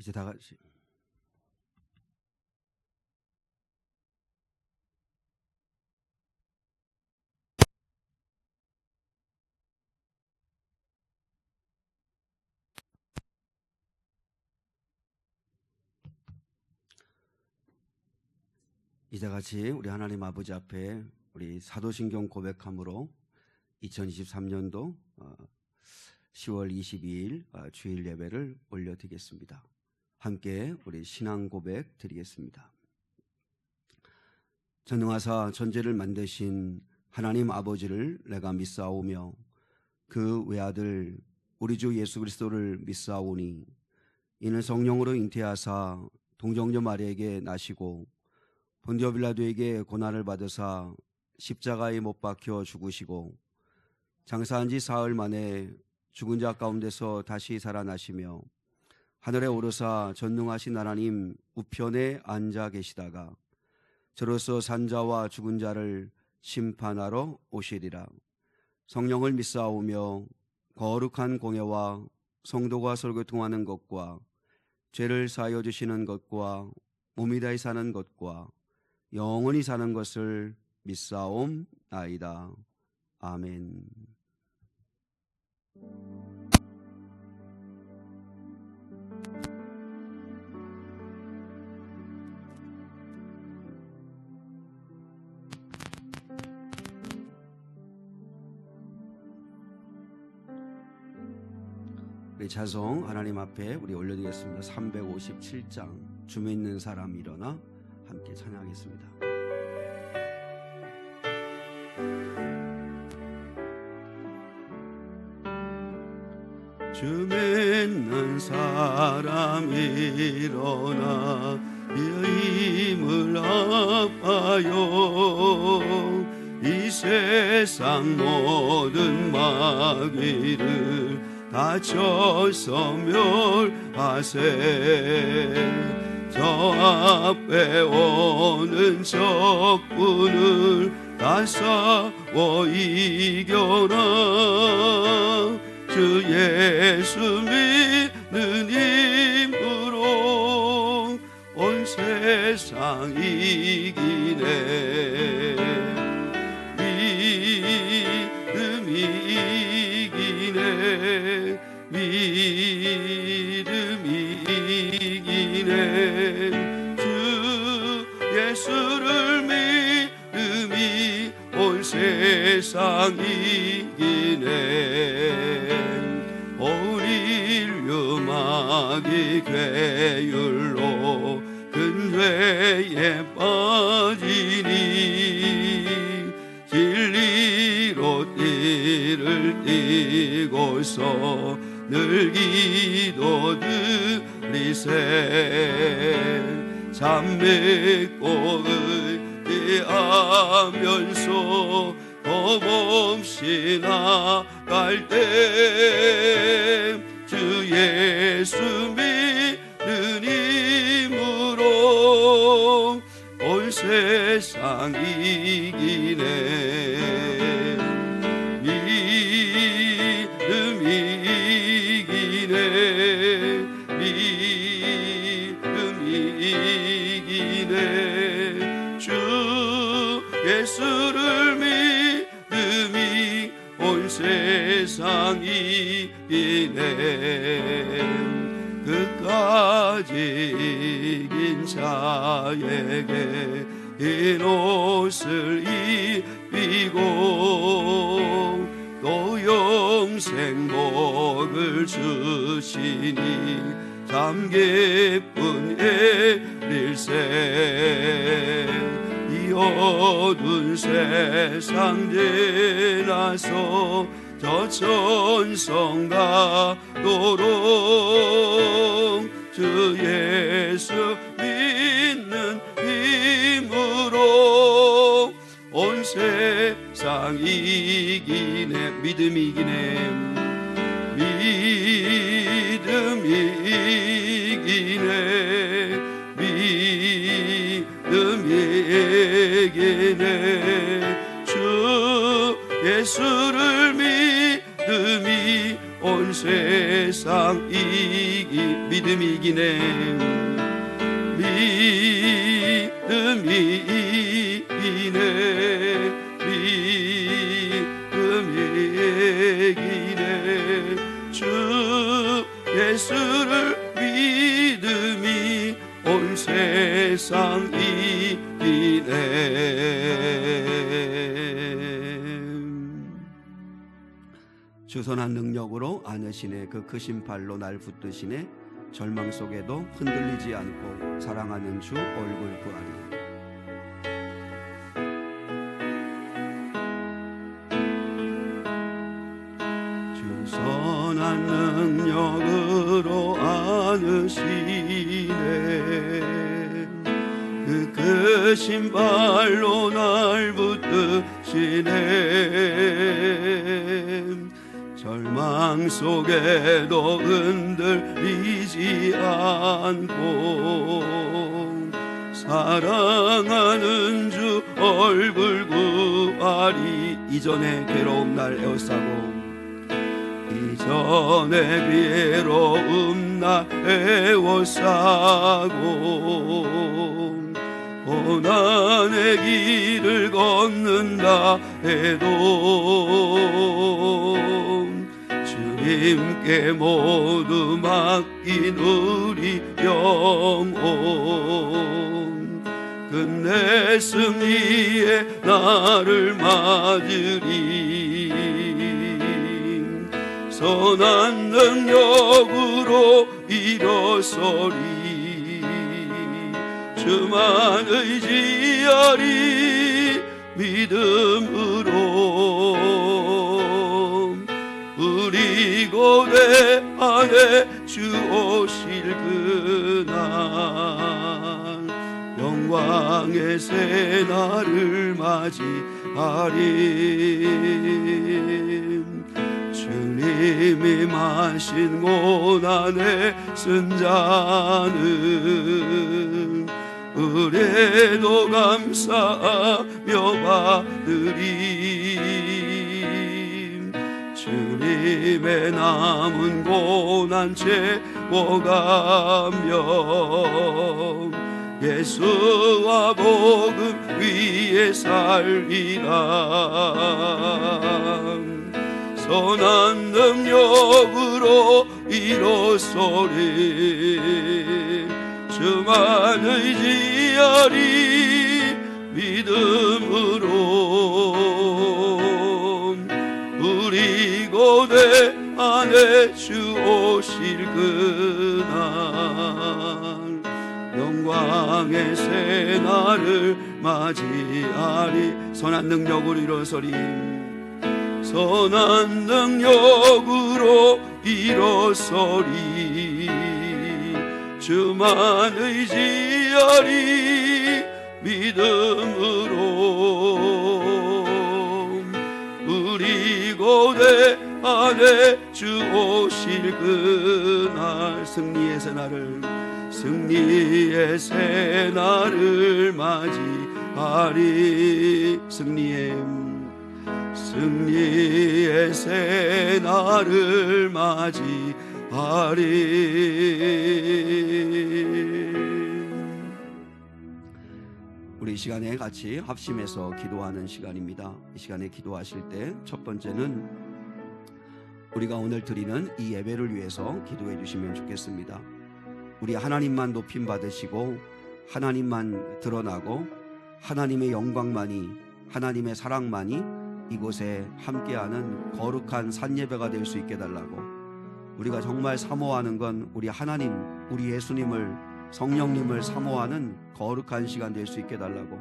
이제 다 같이 우리 하나님 아버지 앞에 우리 사도신경 고백함으로 2023년도 10월 22일 주일 예배를 올려드리겠습니다. 함께 우리 신앙 고백 드리겠습니다. 전능하사 전제를 만드신 하나님 아버지를 내가 믿사오며 그 외아들 우리 주 예수 그리스도를 믿사오니 이는 성령으로 잉태하사 동정녀 마리아에게 나시고 본디오 빌라도에게 고난을 받으사 십자가에 못 박혀 죽으시고 장사한 지 사흘 만에 죽은 자 가운데서 다시 살아나시며 하늘에 오르사 전능하신 하나님 우편에 앉아 계시다가 저로서 산 자와 죽은 자를 심판하러 오시리라. 성령을 믿사오며 거룩한 공예와 성도가 설교 통하는 것과 죄를 사하여 주시는 것과 몸이 다히 사는 것과 영원히 사는 것을 믿사옵나이다. 아멘. 우리 자성 하나님 앞에 우리 올려드리겠습니다. 357장 주 믿는 사람 일어나 함께 찬양하겠습니다. 주 믿는 사람 일어나 힘을 합하여 이 세상 모든 마귀를 다 쳐서 멸하세. 저 앞에 오는 적군을 다 싸워 이겨라. 주 예수 믿는 힘으로 온 세상 이기네. 믿음이 이기네. 믿음이 이기네. 주 예수를 믿음이 온 세상 이기네. 온 인류 마귀 괴율로 근회에 빠지니 진리로 띠를 띠고서 늘 기도 드리세. 참 믿고 의지하면서 겁없이 나갈 때 주 예수 믿는 힘으로 온 세상 이기네. 믿음이 이기네. 믿음이 이기네. 주 예수를 믿음이 온 세상 이기네. 끝까지 이긴 자에게 흰 옷을 입히고 또 영생 복을 주시니 참 기쁜 일일세. 이 어두운 세상 지나서 저 천성 가도록 주 예수 믿는 힘으로 온 세상 이기네. 믿음이 이기네. 믿음이 이기네. 믿음이 이기네. 주 예수를 믿음이 온 세상 믿음이 이기네. 믿음이 이기네. 믿음이 이기네. 주 예수를 믿음이 온 세상 이기네. 주 선한 능력으로 안으시네. 그 크신 발로 날 붙드시네. 절망 속에도 흔들리지 않고 사랑하는 주 얼굴 보아리. 주 선한 능력으로 안으시네. 그 크신 발로 날 붙드시네. 절망 속에도 흔들리지 않고 사랑하는 주 얼굴 구하리. 이전에 괴로움 날 에워싸고, 이전에 괴로움 날 에워싸고 고난의 길을 걷는다 해도 주님께 모두 맡긴 우리 영혼 끝내 승리의 나를 맞으리. 선한 능력으로 일어서리. 주만 의지하리. 믿음으로 우리 고대 안에 주 오실 그날 영광의 새 날을 맞이하리. 주님이 마신 고난의 쓴자는 의뢰도 감사하며 받으리. 주님의 남은 고난 채워가며 예수와 복음 위에 살리라. 선한 능력으로 일어서리. 주만 의지하리. 믿음으로 우리 고대 안에 주 오실 그날 영광의 새 날을 맞이하리. 선한 능력으로 일어서리. 선한 능력으로 일어서리. 주만 의지하리. 믿음으로 우리 고대 안에 주 오실 그날 승리의 새 날을 승리의 새 날을 맞이하리. 승리의 새 날을 맞이하리. 우리 이 시간에 같이 합심해서 기도하는 시간입니다. 이 시간에 기도하실 때 첫 번째는 우리가 오늘 드리는 이 예배를 위해서 기도해 주시면 좋겠습니다. 우리 하나님만 높임 받으시고 하나님만 드러나고 하나님의 영광만이, 하나님의 사랑만이 이곳에 함께하는 거룩한 산예배가 될 수 있게 달라고. 우리가 정말 사모하는 건 우리 하나님, 우리 예수님을, 성령님을 사모하는 거룩한 시간 될 수 있게 달라고.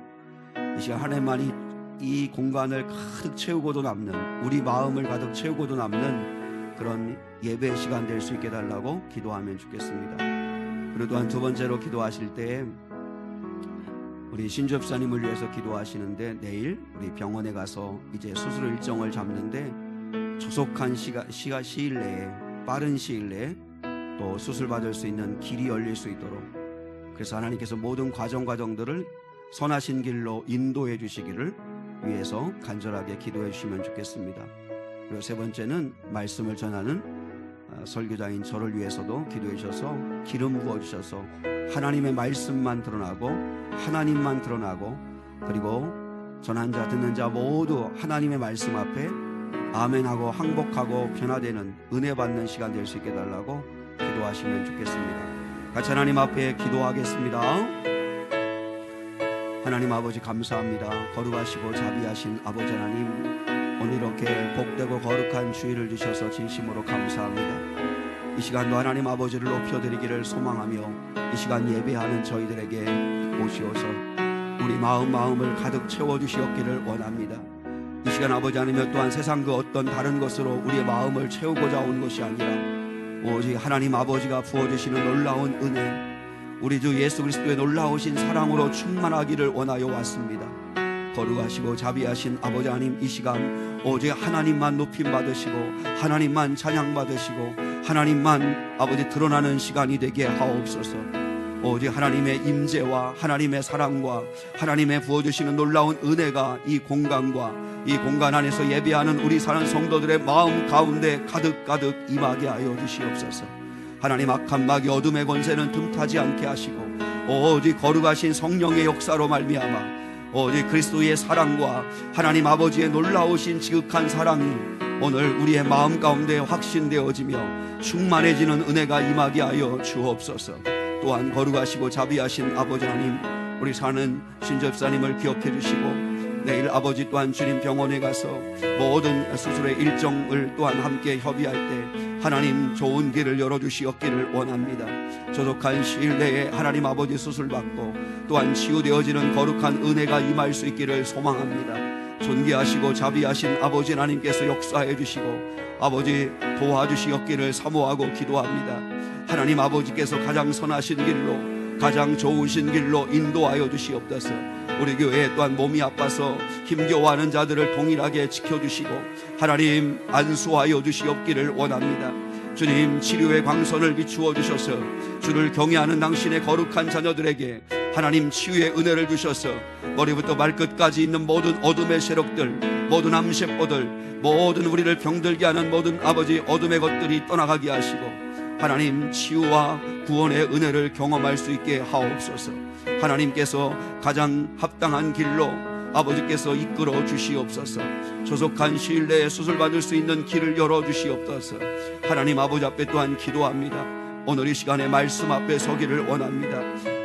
이 시간 하나님만이 이 공간을 가득 채우고도 남는, 우리 마음을 가득 채우고도 남는 그런 예배 시간 될 수 있게 달라고 기도하면 좋겠습니다. 그리고 또한 두 번째로 기도하실 때 우리 신접사님을 위해서 기도하시는데, 내일 우리 병원에 가서 이제 수술 일정을 잡는데 조속한 시일 내에, 빠른 시일 내에 또 수술 받을 수 있는 길이 열릴 수 있도록, 그래서 하나님께서 모든 과정들을 선하신 길로 인도해 주시기를 위해서 간절하게 기도해 주시면 좋겠습니다. 그리고 세 번째는 말씀을 전하는 설교자인 저를 위해서도 기도해 주셔서 기름 부어 주셔서 하나님의 말씀만 드러나고 하나님만 드러나고 그리고 전한 자 듣는 자 모두 하나님의 말씀 앞에 아멘하고 항복하고 변화되는 은혜 받는 시간 될 수 있게 달라고 기도하시면 좋겠습니다. 같이 하나님 앞에 기도하겠습니다. 하나님 아버지 감사합니다. 거룩하시고 자비하신 아버지 하나님, 오늘 이렇게 복되고 거룩한 주일을 주셔서 진심으로 감사합니다. 이 시간도 하나님 아버지를 높여드리기를 소망하며 이 시간 예배하는 저희들에게 오시어서 우리 마음을 가득 채워주시옵기를 원합니다. 이 시간 아버지 하나님 또한 세상 그 어떤 다른 것으로 우리의 마음을 채우고자 온 것이 아니라 오직 하나님 아버지가 부어주시는 놀라운 은혜, 우리 주 예수 그리스도의 놀라우신 사랑으로 충만하기를 원하여 왔습니다. 거룩하시고 자비하신 아버지 하나님, 이 시간 오직 하나님만 높임받으시고 하나님만 찬양받으시고 하나님만 아버지 드러나는 시간이 되게 하옵소서. 오직 하나님의 임재와 하나님의 사랑과 하나님의 부어주시는 놀라운 은혜가 이 공간과 이 공간 안에서 예배하는 우리 사는 성도들의 마음 가운데 가득가득 임하게 하여 주시옵소서. 하나님, 악한 마귀 어둠의 권세는 틈타지 않게 하시고 오직 거룩하신 성령의 역사로 말미암아 오직 그리스도의 사랑과 하나님 아버지의 놀라우신 지극한 사랑이 오늘 우리의 마음 가운데 확신되어지며 충만해지는 은혜가 임하게 하여 주옵소서. 또한 거룩하시고 자비하신 아버지 하나님, 우리 사는 신접사님을 기억해 주시고 내일 아버지 또한 주님 병원에 가서 모든 수술의 일정을 또한 함께 협의할 때 하나님 좋은 길을 열어주시옵기를 원합니다. 조속한 시일 내에 하나님 아버지 수술받고 또한 치유되어지는 거룩한 은혜가 임할 수 있기를 소망합니다. 존귀하시고 자비하신 아버지 하나님께서 역사해 주시고 아버지 도와주시옵기를 사모하고 기도합니다. 하나님 아버지께서 가장 선하신 길로 가장 좋으신 길로 인도하여 주시옵소서. 우리 교회 또한 몸이 아파서 힘겨워하는 자들을 동일하게 지켜주시고 하나님 안수하여 주시옵기를 원합니다. 주님, 치료의 광선을 비추어 주셔서 주를 경외하는 당신의 거룩한 자녀들에게 하나님 치유의 은혜를 주셔서 머리부터 발끝까지 있는 모든 어둠의 세력들, 모든 암세포들, 모든 우리를 병들게 하는 모든 아버지 어둠의 것들이 떠나가게 하시고 하나님 치유와 구원의 은혜를 경험할 수 있게 하옵소서. 하나님께서 가장 합당한 길로 아버지께서 이끌어 주시옵소서. 조속한 시일 내에 수술받을 수 있는 길을 열어 주시옵소서. 하나님 아버지 앞에 또한 기도합니다. 오늘 이 시간에 말씀 앞에 서기를 원합니다.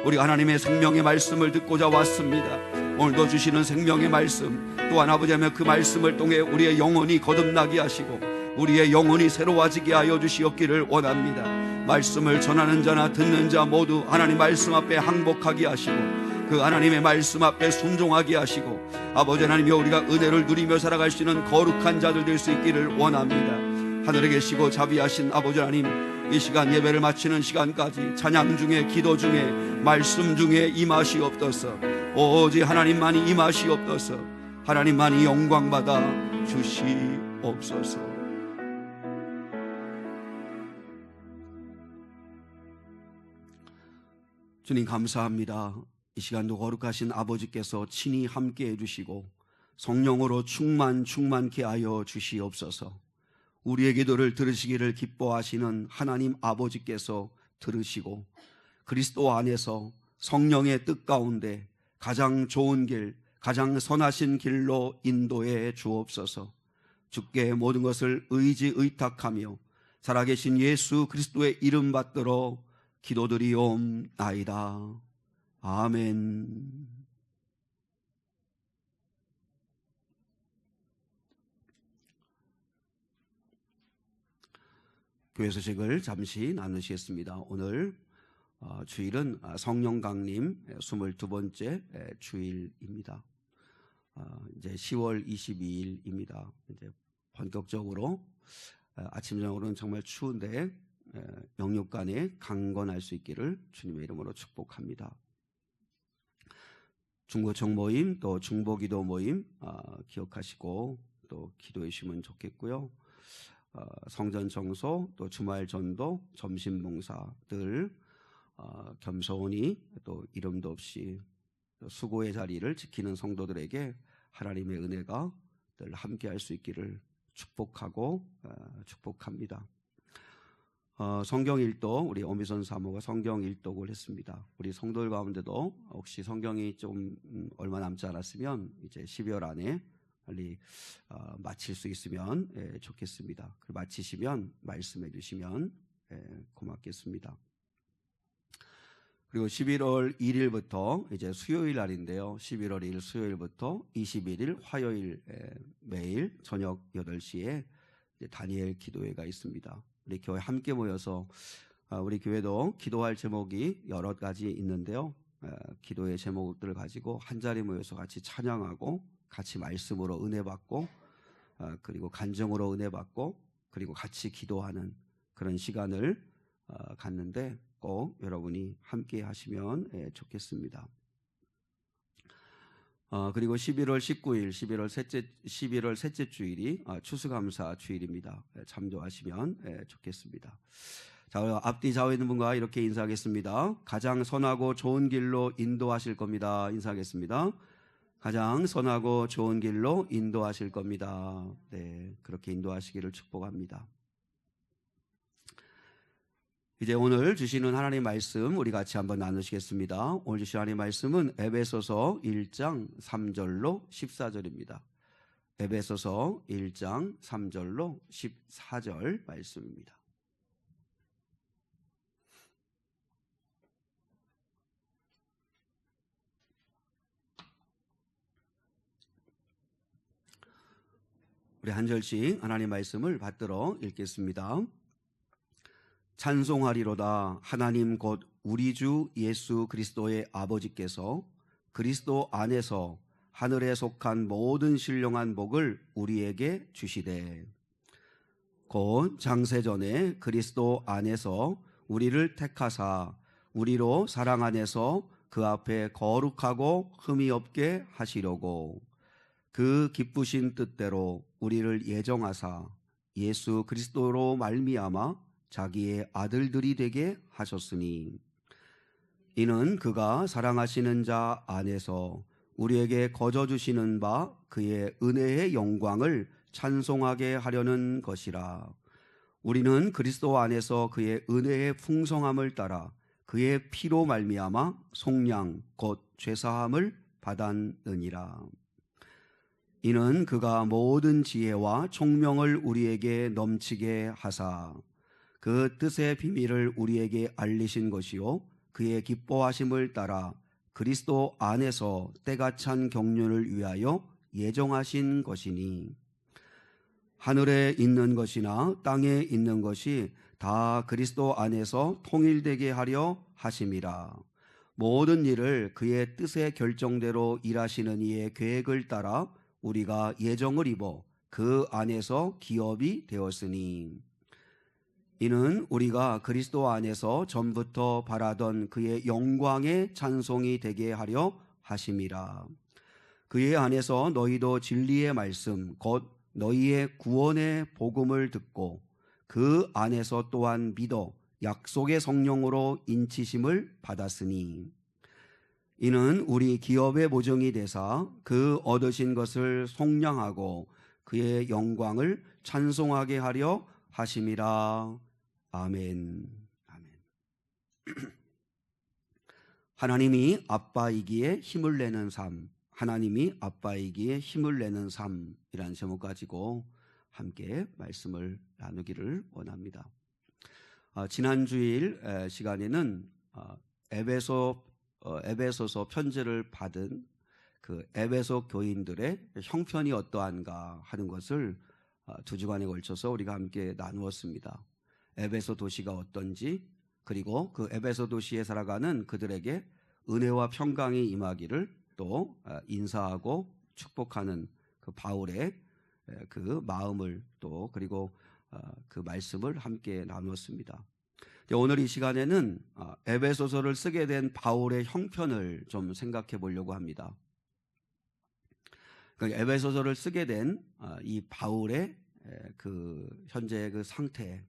우리 하나님의 생명의 말씀을 듣고자 왔습니다. 오늘도 주시는 생명의 말씀 또한 아버지 하며 그 말씀을 통해 우리의 영혼이 거듭나게 하시고 우리의 영혼이 새로워지게 하여 주시옵기를 원합니다. 말씀을 전하는 자나 듣는 자 모두 하나님 말씀 앞에 항복하게 하시고 그 하나님의 말씀 앞에 순종하게 하시고 아버지 하나님이 우리가 은혜를 누리며 살아갈 수 있는 거룩한 자들 될 수 있기를 원합니다. 하늘에 계시고 자비하신 아버지 하나님, 이 시간 예배를 마치는 시간까지 찬양 중에 기도 중에 말씀 중에 임하시옵소서. 오직 하나님만이 임하시옵소서. 하나님만이 영광받아 주시옵소서. 주님 감사합니다. 이 시간도 거룩하신 아버지께서 친히 함께 해주시고 성령으로 충만케 하여 주시옵소서. 우리의 기도를 들으시기를 기뻐하시는 하나님 아버지께서 들으시고 그리스도 안에서 성령의 뜻 가운데 가장 좋은 길, 가장 선하신 길로 인도해 주옵소서. 주께 모든 것을 의탁하며 살아계신 예수 그리스도의 이름 받들어 기도드리옵나이다. 아멘. 교회 소식을 잠시 나누시겠습니다. 오늘 주일은 성령 강림 22번째 주일입니다. 이제 10월 22일입니다. 이제 본격적으로 아침 저녁으로는 정말 추운데 영육간에 강건할 수 있기를 주님의 이름으로 축복합니다. 중고청 모임 또 중보기도 모임 기억하시고 또 기도해 주시면 좋겠고요. 성전 청소 또 주말 전도 점심 봉사들 겸손히 또 이름도 없이 수고의 자리를 지키는 성도들에게 하나님의 은혜가 늘 함께할 수 있기를 축복합니다. 성경 일독 우리 오미선 사모가 성경 일독을 했습니다. 우리 성도들 가운데도 혹시 성경이 좀 얼마 남지 않았으면 이제 12월 안에 빨리 마칠 수 있으면 좋겠습니다. 마치시면 말씀해 주시면 고맙겠습니다. 그리고 11월 1일부터 이제 수요일 날인데요. 11월 1일 수요일부터 21일 화요일 매일 저녁 8시에 다니엘 기도회가 있습니다. 우리 교회 함께 모여서 우리 교회도 기도할 제목이 여러 가지 있는데요. 기도의 제목들을 가지고 한 자리 모여서 같이 찬양하고 같이 말씀으로 은혜 받고 그리고 간정으로 은혜 받고 그리고 같이 기도하는 그런 시간을 갖는데 꼭 여러분이 함께 하시면 좋겠습니다. 그리고 11월 19일 11월 셋째 주일이 추수감사 주일입니다. 참조하시면 좋겠습니다. 자, 앞뒤 좌우에 있는 분과 이렇게 인사하겠습니다. 가장 선하고 좋은 길로 인도하실 겁니다. 인사하겠습니다. 가장 선하고 좋은 길로 인도하실 겁니다. 네, 그렇게 인도하시기를 축복합니다. 이제 오늘 주시는 하나님의 말씀 우리 같이 한번 나누시겠습니다. 오늘 주신 하나님의 말씀은 에베소서 1장 3절로 14절입니다. 에베소서 1장 3절로 14절 말씀입니다. 우리 한 절씩 하나님의 말씀을 받들어 읽겠습니다. 찬송하리로다. 하나님 곧 우리 주 예수 그리스도의 아버지께서 그리스도 안에서 하늘에 속한 모든 신령한 복을 우리에게 주시되 곧 장세전에 그리스도 안에서 우리를 택하사 우리로 사랑 안에서 그 앞에 거룩하고 흠이 없게 하시려고 그 기쁘신 뜻대로 우리를 예정하사 예수 그리스도로 말미암아 자기의 아들들이 되게 하셨으니 이는 그가 사랑하시는 자 안에서 우리에게 거저 주시는 바 그의 은혜의 영광을 찬송하게 하려는 것이라. 우리는 그리스도 안에서 그의 은혜의 풍성함을 따라 그의 피로 말미암아 속량 곧 죄사함을 받았느니라. 이는 그가 모든 지혜와 총명을 우리에게 넘치게 하사 그 뜻의 비밀을 우리에게 알리신 것이요 그의 기뻐하심을 따라 그리스도 안에서 때가 찬 경륜을 위하여 예정하신 것이니 하늘에 있는 것이나 땅에 있는 것이 다 그리스도 안에서 통일되게 하려 하심이라. 모든 일을 그의 뜻의 결정대로 일하시는 이의 계획을 따라 우리가 예정을 입어 그 안에서 기업이 되었으니 이는 우리가 그리스도 안에서 전부터 바라던 그의 영광의 찬송이 되게 하려 하심이라. 그의 안에서 너희도 진리의 말씀 곧 너희의 구원의 복음을 듣고 그 안에서 또한 믿어 약속의 성령으로 인치심을 받았으니 이는 우리 기업의 보증이 되사 그 얻으신 것을 속량하고 그의 영광을 찬송하게 하려 하심이라. 아멘. 아멘. 하나님이 아빠이기에 힘을 내는 삶, 하나님이 아빠이기에 힘을 내는 삶이라는 제목 가지고 함께 말씀을 나누기를 원합니다. 지난 주일 시간에는 에베소서 편지를 받은 그 에베소 교인들의 형편이 어떠한가 하는 것을 두 주간에 걸쳐서 우리가 함께 나누었습니다. 에베소 도시가 어떤지 그리고 그 에베소 도시에 살아가는 그들에게 은혜와 평강이 임하기를 또 인사하고 축복하는 그 바울의 그 마음을 또 그리고 그 말씀을 함께 나누었습니다. 오늘 이 시간에는 에베소서를 쓰게 된 바울의 형편을 좀 생각해 보려고 합니다. 에베소서를 쓰게 된 이 바울의 그 현재의 그 상태,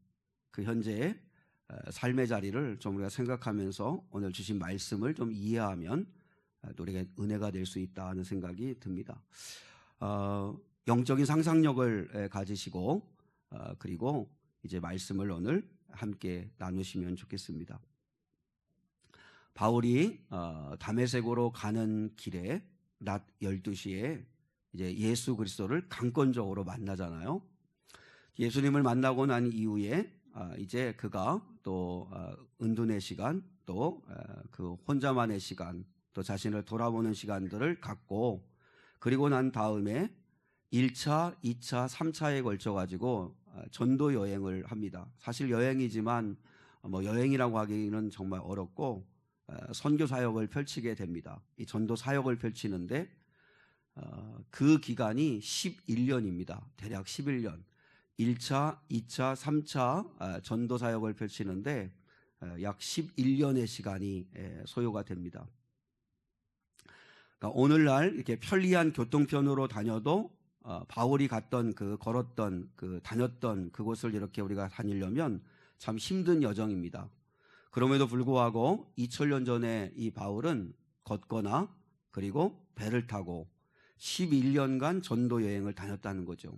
그 현재의 삶의 자리를 좀 우리가 생각하면서 오늘 주신 말씀을 좀 이해하면 또 우리에게 은혜가 될 수 있다는 생각이 듭니다. 영적인 상상력을 가지시고 그리고 이제 말씀을 오늘 함께 나누시면 좋겠습니다. 바울이 다메섹으로 가는 길에 낮 12시에 이제 예수 그리스도를 강권적으로 만나잖아요. 예수님을 만나고 난 이후에 이제 그가 또 은둔의 시간, 또 그 혼자만의 시간, 또 자신을 돌아보는 시간들을 갖고, 그리고 난 다음에 1차, 2차, 3차에 걸쳐 가지고 전도 여행을 합니다. 사실 여행이지만 뭐 여행이라고 하기는 정말 어렵고 선교 사역을 펼치게 됩니다. 이 전도 사역을 펼치는데 그 기간이 11년입니다. 대략 11년. 1차, 2차, 3차 전도 사역을 펼치는데 약 11년의 시간이 소요가 됩니다. 그러니까 오늘날 이렇게 편리한 교통편으로 다녀도 바울이 갔던 걸었던 다녔던 그곳을 이렇게 우리가 다니려면 참 힘든 여정입니다. 그럼에도 불구하고 2000년 전에 이 바울은 걷거나 그리고 배를 타고 11년간 전도 여행을 다녔다는 거죠.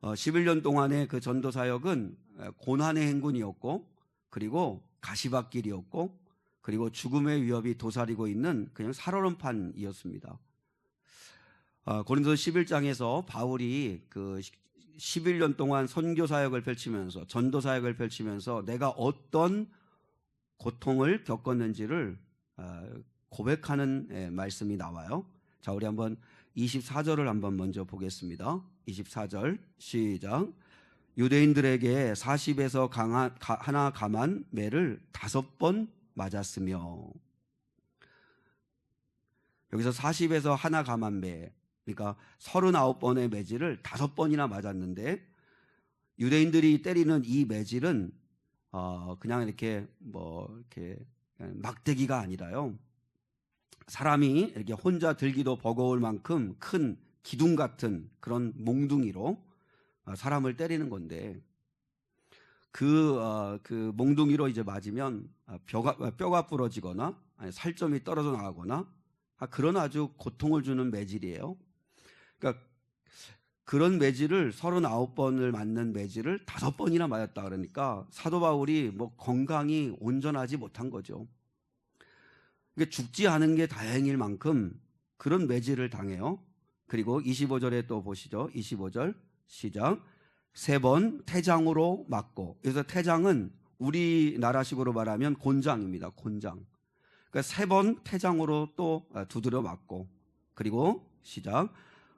11년 동안의 그 전도 사역은 고난의 행군이었고, 그리고 가시밭길이었고, 그리고 죽음의 위협이 도사리고 있는 그냥 살얼음판이었습니다. 고린도서 11장에서 바울이 그 11년 동안 선교 사역을 펼치면서, 전도 사역을 펼치면서 내가 어떤 고통을 겪었는지를 고백하는 말씀이 나와요. 자, 우리 한번 24절을 한번 먼저 보겠습니다. 24절 시작. 유대인들에게 40에서 하나 감한 매를 5번 맞았으며. 여기서 40에서 하나 감한 매, 그러니까 39번의 매질을 5번이나 맞았는데, 유대인들이 때리는 이 매질은 그냥 이렇게 막대기가 아니라요, 사람이 이렇게 혼자 들기도 버거울 만큼 큰 기둥 같은 그런 몽둥이로 사람을 때리는 건데, 그 몽둥이로 이제 맞으면 뼈가 부러지거나 살점이 떨어져 나가거나 그런 아주 고통을 주는 매질이에요. 그러니까 그런 매질을 39번을 맞는 매질을 5번이나 맞았다 그러니까 사도 바울이 뭐 건강이 온전하지 못한 거죠. 그러니까 죽지 않은 게 다행일 만큼 그런 매질을 당해요. 그리고 25절에 또 보시죠. 25절 시작. 3번 태장으로 맞고, 그래서 태장은 우리나라식으로 말하면 곤장입니다. 곤장. 그러니까 3번 태장으로 또 두드려 맞고, 그리고 시작.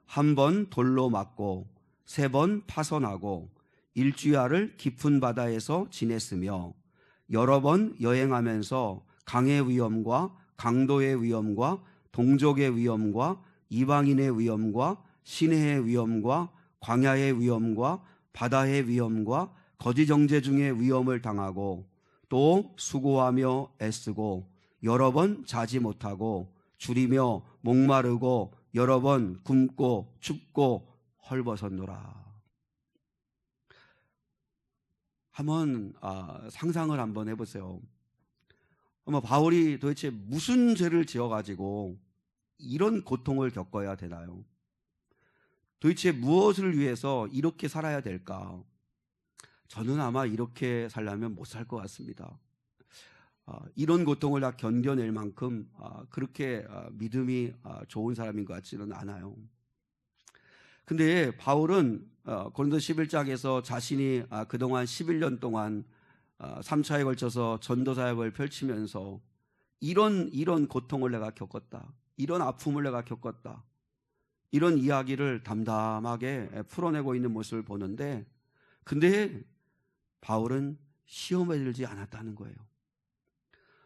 1번 돌로 맞고, 3번 파선하고, 일주야를 깊은 바다에서 지냈으며, 여러 번 여행하면서 강의 위험과 강도의 위험과 동족의 위험과 이방인의 위험과 시내의 위험과 광야의 위험과 바다의 위험과 거지 정제 중의 위험을 당하고, 또 수고하며 애쓰고 여러 번 자지 못하고 줄이며 목마르고 여러 번 굶고 춥고 헐벗었노라. 한번 상상을 한번 해보세요. 바울이 도대체 무슨 죄를 지어가지고 이런 고통을 겪어야 되나요? 도대체 무엇을 위해서 이렇게 살아야 될까? 저는 아마 이렇게 살려면 못 살 것 같습니다. 이런 고통을 다 견뎌낼 만큼 그렇게 믿음이 좋은 사람인 것 같지는 않아요. 근데 바울은 고린도 11장에서 자신이 그동안 11년 동안 3차에 걸쳐서 전도사역을 펼치면서 이런 고통을 내가 겪었다, 이런 아픔을 내가 겪었다, 이런 이야기를 담담하게 풀어내고 있는 모습을 보는데, 근데 바울은 시험에 들지 않았다는 거예요.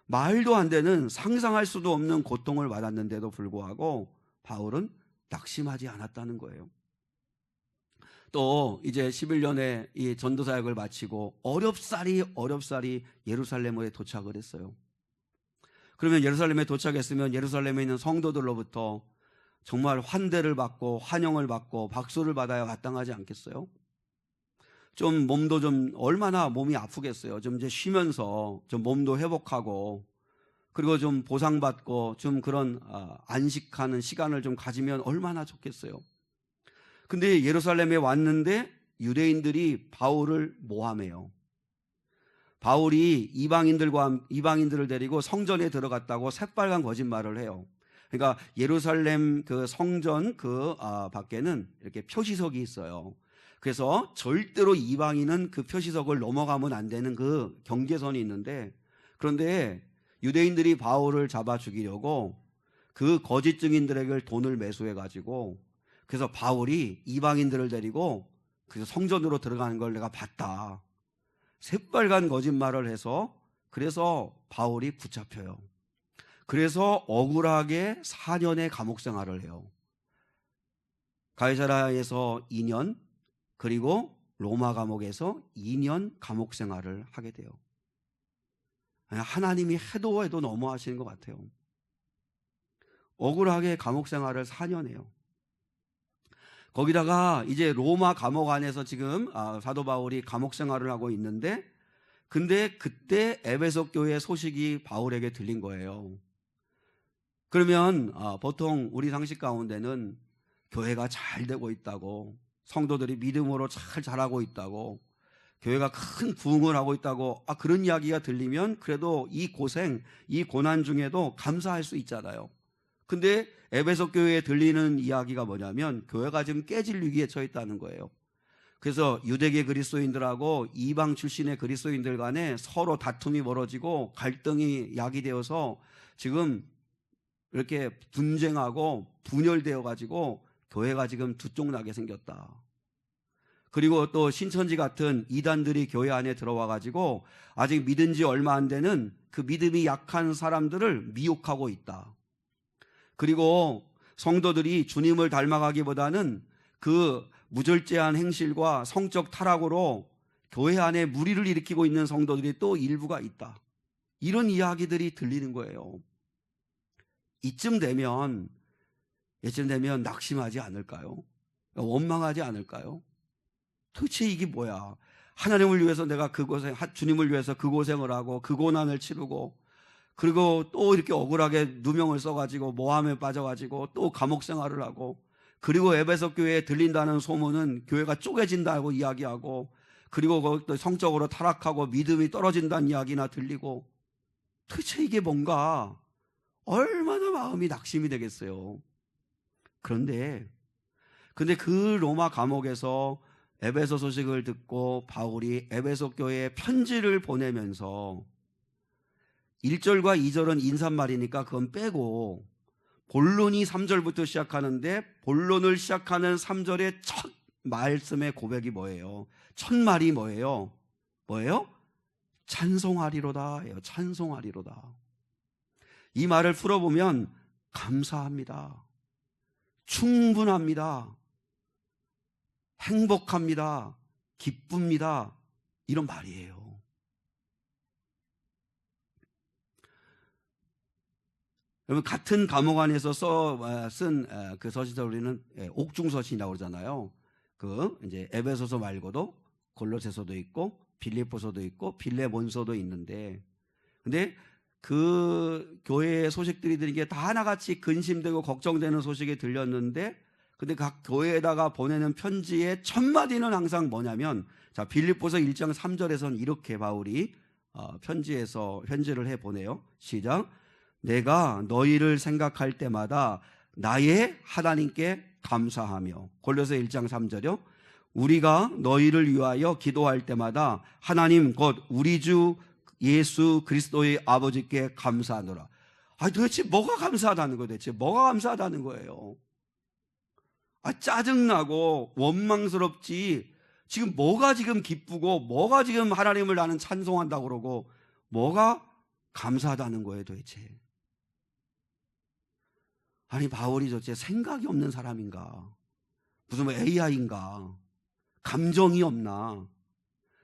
말도 안 되는, 상상할 수도 없는 고통을 받았는데도 불구하고 바울은 낙심하지 않았다는 거예요. 또 이제 11년의 이 전도사역을 마치고 어렵사리 예루살렘에 도착을 했어요. 그러면 예루살렘에 도착했으면 예루살렘에 있는 성도들로부터 정말 환대를 받고 환영을 받고 박수를 받아야 마땅하지 않겠어요? 좀 몸도 좀 얼마나 몸이 아프겠어요. 좀 이제 쉬면서 좀 몸도 회복하고, 그리고 좀 보상받고 좀 그런 안식하는 시간을 좀 가지면 얼마나 좋겠어요. 근데 예루살렘에 왔는데 유대인들이 바울을 모함해요. 바울이 이방인들을 데리고 성전에 들어갔다고 새빨간 거짓말을 해요. 그러니까 예루살렘 그 성전 밖에는 이렇게 표시석이 있어요. 그래서 절대로 이방인은 그 표시석을 넘어가면 안 되는 그 경계선이 있는데, 그런데 유대인들이 바울을 잡아 죽이려고 그 거짓 증인들에게 돈을 매수해 가지고, 그래서 바울이 이방인들을 데리고 그 성전으로 들어가는 걸 내가 봤다, 새빨간 거짓말을 해서, 그래서 바울이 붙잡혀요. 그래서 억울하게 4년의 감옥 생활을 해요. 가이사랴에서 2년, 그리고 로마 감옥에서 2년 감옥 생활을 하게 돼요. 하나님이 해도 너무하시는 것 같아요. 억울하게 감옥 생활을 4년 해요. 거기다가 이제 로마 감옥 안에서 지금 사도 바울이 감옥 생활을 하고 있는데, 근데 그때 에베소 교회 소식이 바울에게 들린 거예요. 그러면 보통 우리 상식 가운데는 교회가 잘 되고 있다고, 성도들이 믿음으로 잘 자라고 있다고, 교회가 큰 부흥을 하고 있다고, 그런 이야기가 들리면 그래도 이 고생, 이 고난 중에도 감사할 수 있잖아요. 근데 에베소 교회에 들리는 이야기가 뭐냐면 교회가 지금 깨질 위기에 처해 있다는 거예요. 그래서 유대계 그리스도인들하고 이방 출신의 그리스도인들 간에 서로 다툼이 벌어지고 갈등이 야기되어서 지금 이렇게 분쟁하고 분열되어 가지고 교회가 지금 두 쪽 나게 생겼다. 그리고 또 신천지 같은 이단들이 교회 안에 들어와 가지고 아직 믿은 지 얼마 안 되는 그 믿음이 약한 사람들을 미혹하고 있다. 그리고 성도들이 주님을 닮아가기보다는 그 무절제한 행실과 성적 타락으로 교회 안에 무리를 일으키고 있는 성도들이 또 일부가 있다. 이런 이야기들이 들리는 거예요. 이쯤 되면 낙심하지 않을까요? 원망하지 않을까요? 도대체 이게 뭐야? 하나님을 위해서 내가 주님을 위해서 그 고생을 하고 그 고난을 치르고, 그리고 또 이렇게 억울하게 누명을 써가지고 모함에 빠져가지고 또 감옥 생활을 하고, 그리고 에베소 교회에 들린다는 소문은 교회가 쪼개진다고 이야기하고, 그리고 또 성적으로 타락하고 믿음이 떨어진다는 이야기나 들리고, 도대체 이게 뭔가 얼마나 마음이 낙심이 되겠어요. 그런데 그 로마 감옥에서 에베소 소식을 듣고 바울이 에베소 교회에 편지를 보내면서 1절과 2절은 인사말이니까 그건 빼고 본론이 3절부터 시작하는데, 본론을 시작하는 3절의 첫 말씀의 고백이 뭐예요? 첫 말이 뭐예요? 찬송하리로다. 찬송하리로다. 이 말을 풀어보면 감사합니다, 충분합니다, 행복합니다, 기쁩니다, 이런 말이에요. 여러분, 같은 감옥 안에서 쓴 그 서신을 우리는 옥중서신이라고 그러잖아요. 이제 에베소서 말고도 골로새서도 있고 빌립보서도 있고 빌레몬서도 있는데, 근데 그 교회의 소식들이 들린 게 다 하나같이 근심되고 걱정되는 소식이 들렸는데, 근데 각 교회에다가 보내는 편지의 첫 마디는 항상 뭐냐면, 빌립보서 1장 3절에서는 이렇게 바울이 편지를 해 보내요. 시작. 내가 너희를 생각할 때마다 나의 하나님께 감사하며. 골로새 1장 3절이요. 우리가 너희를 위하여 기도할 때마다 하나님 곧 우리 주 예수 그리스도의 아버지께 감사하노라. 도대체 뭐가 감사하다는 거예요? 뭐가 감사하다는 거예요? 짜증나고 원망스럽지, 지금 뭐가 지금 기쁘고 뭐가 지금 하나님을 나는 찬송한다고 그러고 뭐가 감사하다는 거예요 도대체? 바울이 도대체 생각이 없는 사람인가? 무슨 AI인가? 감정이 없나?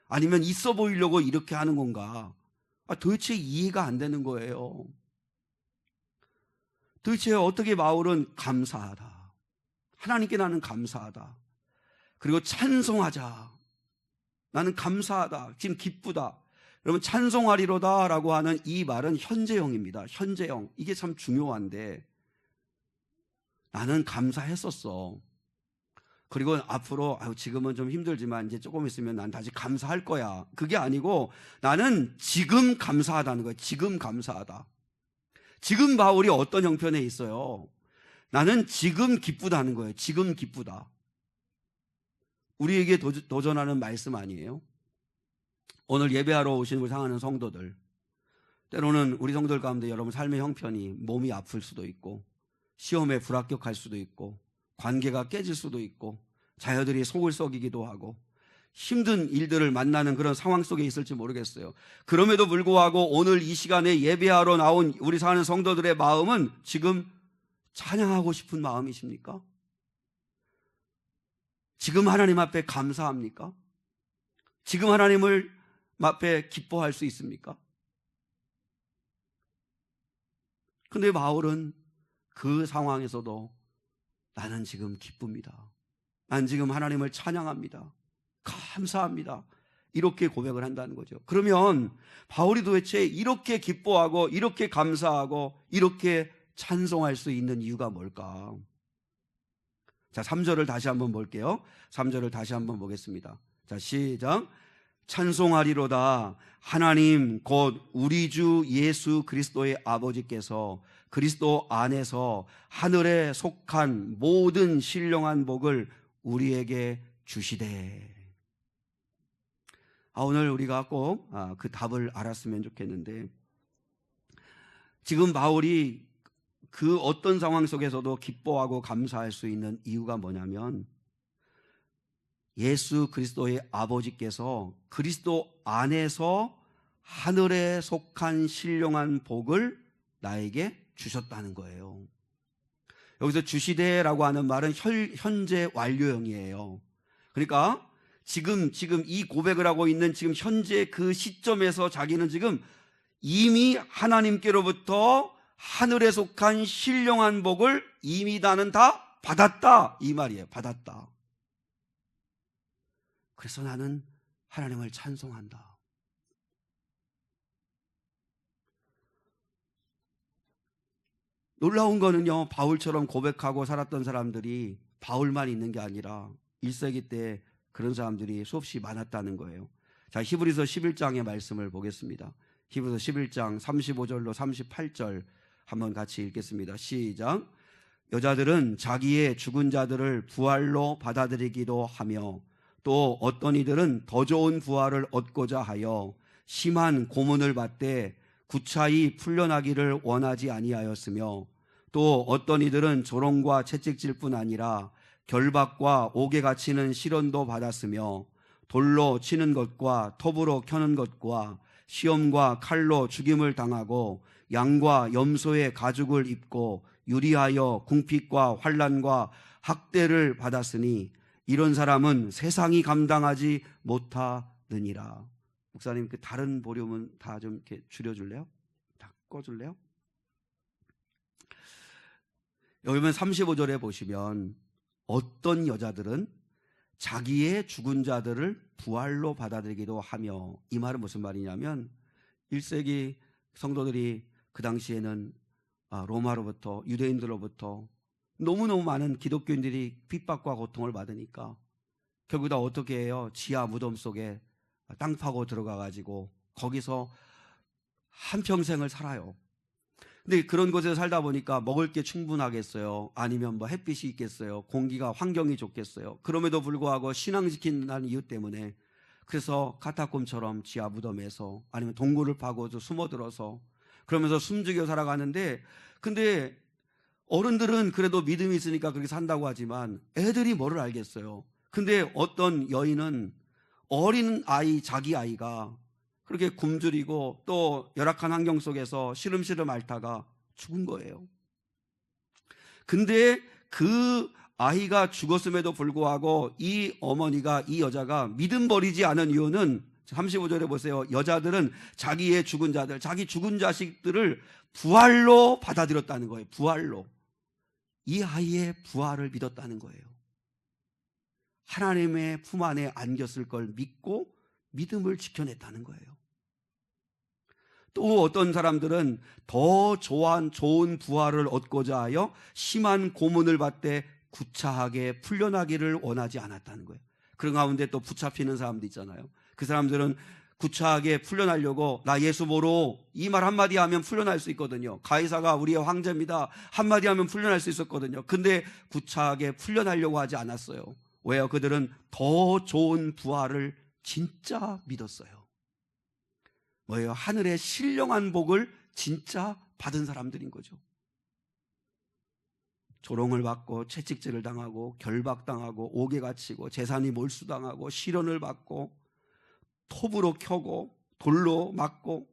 아니면 있어 보이려고 이렇게 하는 건가? 도대체 이해가 안 되는 거예요. 도대체 어떻게 바울은 감사하다, 하나님께 나는 감사하다, 그리고 찬송하자, 나는 감사하다, 지금 기쁘다. 여러분, 찬송하리로다 라고 하는 이 말은 현재형입니다. 현재형. 이게 참 중요한데, 나는 감사했었어. 그리고 앞으로 지금은 좀 힘들지만 이제 조금 있으면 난 다시 감사할 거야. 그게 아니고 나는 지금 감사하다는 거예요. 지금 감사하다. 지금 바울이 어떤 형편에 있어요? 나는 지금 기쁘다는 거예요. 지금 기쁘다. 우리에게 도전하는 말씀 아니에요? 오늘 예배하러 오신 우리 사랑하는 성도들, 때로는 우리 성도들 가운데 여러분 삶의 형편이 몸이 아플 수도 있고 시험에 불합격할 수도 있고 관계가 깨질 수도 있고 자녀들이 속을 썩이기도 하고 힘든 일들을 만나는 그런 상황 속에 있을지 모르겠어요. 그럼에도 불구하고 오늘 이 시간에 예배하러 나온 우리 사는 성도들의 마음은 지금 찬양하고 싶은 마음이십니까? 지금 하나님 앞에 감사합니까? 지금 하나님을 앞에 기뻐할 수 있습니까? 근데 바울은 그 상황에서도 나는 지금 기쁩니다. 난 지금 하나님을 찬양합니다. 감사합니다. 이렇게 고백을 한다는 거죠. 그러면 바울이 도대체 이렇게 기뻐하고 이렇게 감사하고 이렇게 찬송할 수 있는 이유가 뭘까? 자, 3절을 다시 한번 볼게요. 3절을 다시 한번 보겠습니다. 자, 시작. 찬송하리로다. 하나님 곧 우리 주 예수 그리스도의 아버지께서 그리스도 안에서 하늘에 속한 모든 신령한 복을 우리에게 주시되. 오늘 우리가 꼭 그 답을 알았으면 좋겠는데, 지금 바울이 그 어떤 상황 속에서도 기뻐하고 감사할 수 있는 이유가 뭐냐면 예수 그리스도의 아버지께서 그리스도 안에서 하늘에 속한 신령한 복을 나에게 주셨다는 거예요. 여기서 주시되라고 하는 말은 현재 완료형이에요. 그러니까 지금 이 고백을 하고 있는 지금 현재 그 시점에서 자기는 지금 이미 하나님께로부터 하늘에 속한 신령한 복을 이미 나는 다 받았다, 이 말이에요. 받았다. 그래서 나는 하나님을 찬송한다. 놀라운 거는요, 바울처럼 고백하고 살았던 사람들이 바울만 있는 게 아니라 1세기 때 그런 사람들이 수없이 많았다는 거예요. 자, 히브리서 11장의 말씀을 보겠습니다. 히브리서 11장 35절로 38절 한번 같이 읽겠습니다. 시작. 여자들은 자기의 죽은 자들을 부활로 받아들이기도 하며 또 어떤 이들은 더 좋은 부활을 얻고자 하여 심한 고문을 받되 구차히 풀려나기를 원하지 아니하였으며 또 어떤 이들은 조롱과 채찍질 뿐 아니라 결박과 옥에 갇히는 시련도 받았으며 돌로 치는 것과 톱으로 켜는 것과 시험과 칼로 죽임을 당하고 양과 염소의 가죽을 입고 유리하여 궁핍과 환난과 학대를 받았으니 이런 사람은 세상이 감당하지 못하느니라. 목사님, 그 다른 보륨은 다 좀 이렇게 줄여줄래요? 다 꺼줄래요? 여기 보면 35절에 보시면 어떤 여자들은 자기의 죽은 자들을 부활로 받아들이기도 하며, 이 말은 무슨 말이냐면 1세기 성도들이 그 당시에는 로마로부터, 유대인들로부터 너무너무 많은 기독교인들이 핍박과 고통을 받으니까 결국 다 어떻게 해요? 지하 무덤 속에 땅 파고 들어가가지고 거기서 한평생을 살아요. 근데 그런 곳에서 살다 보니까 먹을 게 충분하겠어요? 아니면 뭐 햇빛이 있겠어요? 공기가, 환경이 좋겠어요? 그럼에도 불구하고 신앙 지킨다는 이유 때문에 그래서 카타콤처럼 지하 무덤에서 아니면 동굴을 파고서 숨어들어서 그러면서 숨죽여 살아가는데, 근데 어른들은 그래도 믿음이 있으니까 그렇게 산다고 하지만 애들이 뭐를 알겠어요? 근데 어떤 여인은 어린 아이, 자기 아이가 그렇게 굶주리고 또 열악한 환경 속에서 시름시름 앓다가 죽은 거예요. 근데 그 아이가 죽었음에도 불구하고 이 어머니가, 이 여자가 믿음 버리지 않은 이유는 35절에 보세요. 여자들은 자기의 죽은 자들, 자기 죽은 자식들을 부활로 받아들였다는 거예요. 부활로. 이 아이의 부활을 믿었다는 거예요. 하나님의 품 안에 안겼을 걸 믿고 믿음을 지켜냈다는 거예요. 또 어떤 사람들은 더 좋은 부활을 얻고자 하여 심한 고문을 받되 구차하게 풀려나기를 원하지 않았다는 거예요. 그런 가운데 또 붙잡히는 사람도 있잖아요. 그 사람들은 구차하게 풀려나려고 나 예수 보러 이 말 한마디 하면 풀려날 수 있거든요. 가이사가 우리의 황제입니다 한마디 하면 풀려날 수 있었거든요. 근데 구차하게 풀려나려고 하지 않았어요. 왜요? 그들은 더 좋은 부활을 진짜 믿었어요. 뭐예요? 하늘의 신령한 복을 진짜 받은 사람들인 거죠. 조롱을 받고 채찍질을 당하고 결박당하고 옥에 갇히고 재산이 몰수당하고 시련을 받고 톱으로 켜고 돌로 맞고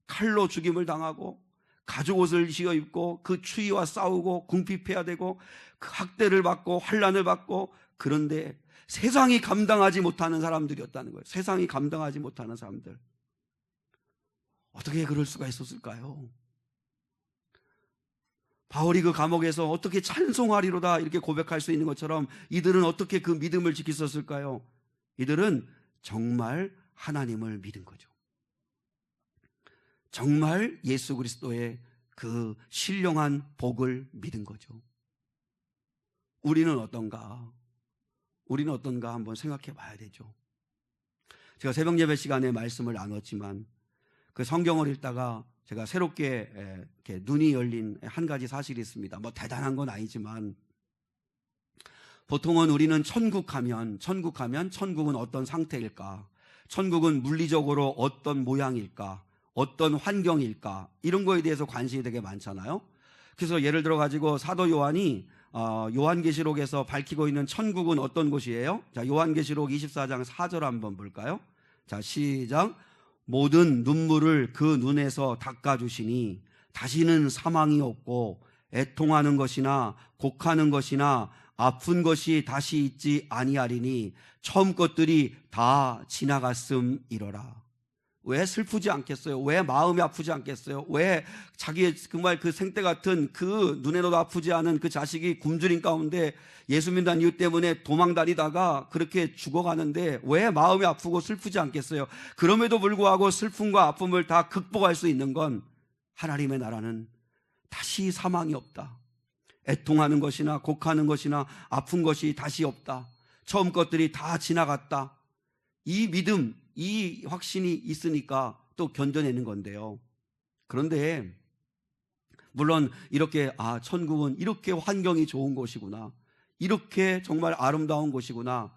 칼로 죽임을 당하고 가죽 옷을 씌어 입고 그 추위와 싸우고 궁핍해야 되고 그 학대를 받고 환난을 받고, 그런데 세상이 감당하지 못하는 사람들이었다는 거예요. 세상이 감당하지 못하는 사람들. 어떻게 그럴 수가 있었을까요? 바울이 그 감옥에서 어떻게 찬송하리로다 이렇게 고백할 수 있는 것처럼 이들은 어떻게 그 믿음을 지켰었을까요? 이들은 정말 하나님을 믿은 거죠. 정말 예수 그리스도의 그 신령한 복을 믿은 거죠. 우리는 어떤가? 우리는 어떤가 한번 생각해 봐야 되죠. 제가 새벽 예배 시간에 말씀을 나눴지만 그 성경을 읽다가 제가 새롭게 이렇게 눈이 열린 한 가지 사실이 있습니다. 뭐 대단한 건 아니지만, 보통은 우리는 천국하면 천국은 어떤 상태일까? 천국은 물리적으로 어떤 모양일까? 어떤 환경일까? 이런 거에 대해서 관심이 되게 많잖아요. 그래서 예를 들어 가지고 사도 요한이 요한계시록에서 밝히고 있는 천국은 어떤 곳이에요? 자, 요한계시록 24장 4절 한번 볼까요? 자, 시작. 모든 눈물을 그 눈에서 닦아주시니 다시는 사망이 없고 애통하는 것이나 곡하는 것이나 아픈 것이 다시 있지 아니하리니 처음 것들이 다 지나갔음이러라. 왜 슬프지 않겠어요? 왜 마음이 아프지 않겠어요? 왜 자기의 정말 그 생때 같은 그 눈에도 아프지 않은 그 자식이 굶주린 가운데 예수 믿는 이유 때문에 도망다니다가 그렇게 죽어가는데 왜 마음이 아프고 슬프지 않겠어요? 그럼에도 불구하고 슬픔과 아픔을 다 극복할 수 있는 건 하나님의 나라는 다시 사망이 없다. 애통하는 것이나 곡하는 것이나 아픈 것이 다시 없다. 처음 것들이 다 지나갔다. 이 믿음, 이 확신이 있으니까 또 견뎌내는 건데요. 그런데 물론 이렇게 천국은 이렇게 환경이 좋은 곳이구나, 이렇게 정말 아름다운 곳이구나,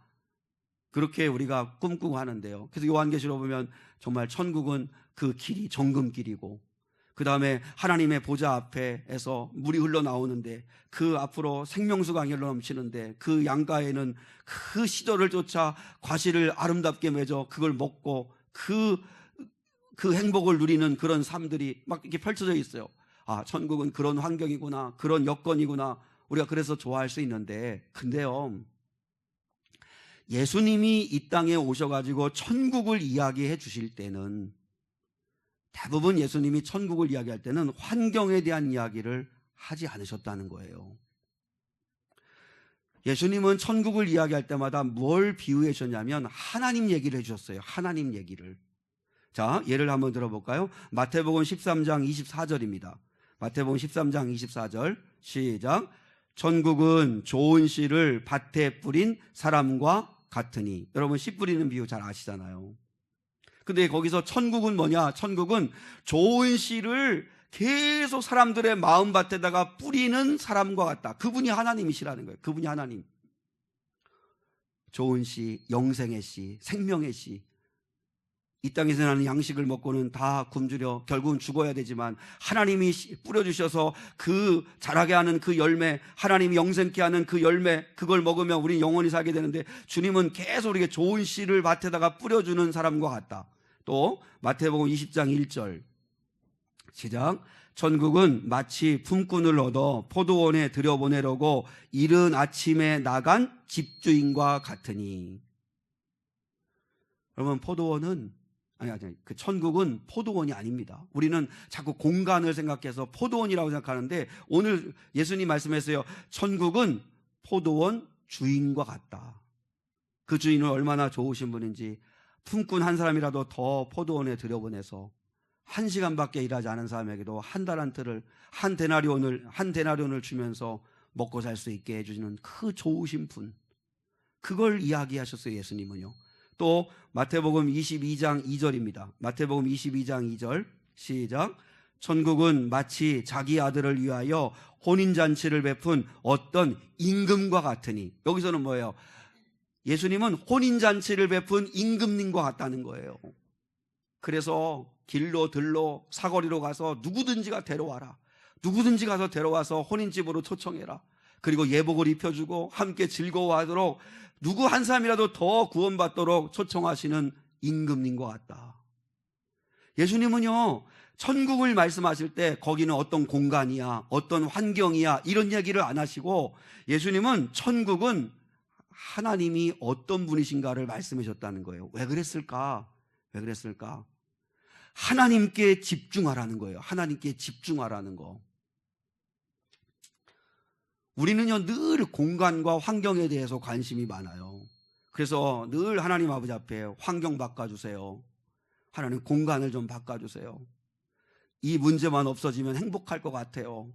그렇게 우리가 꿈꾸고 하는데요. 그래서 요한계시록 보면 정말 천국은 그 길이 정금길이고, 그 다음에 하나님의 보좌 앞에서 물이 흘러나오는데 그 앞으로 생명수가 흘러 넘치는데 그 양가에는 그 시절을 쫓아 과실을 아름답게 맺어 그걸 먹고 그 행복을 누리는 그런 삶들이 막 이렇게 펼쳐져 있어요. 천국은 그런 환경이구나, 그런 여건이구나, 우리가 그래서 좋아할 수 있는데, 근데요, 예수님이 이 땅에 오셔가지고 천국을 이야기해 주실 때는 대부분 예수님이 천국을 이야기할 때는 환경에 대한 이야기를 하지 않으셨다는 거예요. 예수님은 천국을 이야기할 때마다 뭘 비유해 주셨냐면 하나님 얘기를 해주셨어요. 하나님 얘기를. 자, 예를 한번 들어볼까요? 마태복음 13장 24절입니다. 마태복음 13장 24절 시작. 천국은 좋은 씨를 밭에 뿌린 사람과 같으니. 여러분 씨 뿌리는 비유 잘 아시잖아요. 근데 거기서 천국은 뭐냐? 천국은 좋은 씨를 계속 사람들의 마음밭에다가 뿌리는 사람과 같다. 그분이 하나님이시라는 거예요. 그분이 하나님. 좋은 씨, 영생의 씨, 생명의 씨. 이 땅에서 나는 양식을 먹고는 다 굶주려 결국은 죽어야 되지만 하나님이 뿌려주셔서 그 자라게 하는 그 열매, 하나님이 영생케 하는 그 열매, 그걸 먹으면 우리는 영원히 살게 되는데 주님은 계속 우리에게 좋은 씨를 밭에다가 뿌려주는 사람과 같다. 또 마태복음 20장 1절 시작. 천국은 마치 품꾼을 얻어 포도원에 들여보내려고 이른 아침에 나간 집주인과 같으니. 여러분 포도원은 그 천국은 포도원이 아닙니다. 우리는 자꾸 공간을 생각해서 포도원이라고 생각하는데 오늘 예수님 말씀했어요. 천국은 포도원 주인과 같다. 그 주인은 얼마나 좋으신 분인지 품꾼 한 사람이라도 더 포도원에 들여보내서 1시간밖에 일하지 않은 사람에게도 한 데나리온을 주면서 먹고 살 수 있게 해주시는 그 좋으신 분, 그걸 이야기하셨어요. 예수님은요. 또 마태복음 22장 2절입니다. 마태복음 22장 2절 시작. 천국은 마치 자기 아들을 위하여 혼인잔치를 베푼 어떤 임금과 같으니, 여기서는 뭐예요? 예수님은 혼인잔치를 베푼 임금님과 같다는 거예요. 그래서 길로 들로 사거리로 가서 누구든지가 데려와라, 누구든지 가서 데려와서 혼인집으로 초청해라, 그리고 예복을 입혀주고 함께 즐거워하도록 누구 한 사람이라도 더 구원받도록 초청하시는 임금님과 같다. 예수님은요, 천국을 말씀하실 때 거기는 어떤 공간이야, 어떤 환경이야, 이런 얘기를 안 하시고, 예수님은 천국은 하나님이 어떤 분이신가를 말씀하셨다는 거예요. 왜 그랬을까? 왜 그랬을까? 하나님께 집중하라는 거예요. 하나님께 집중하라는 거. 우리는요, 늘 공간과 환경에 대해서 관심이 많아요. 그래서 늘 하나님 아버지 앞에 환경 바꿔주세요, 하나님 공간을 좀 바꿔주세요, 이 문제만 없어지면 행복할 것 같아요,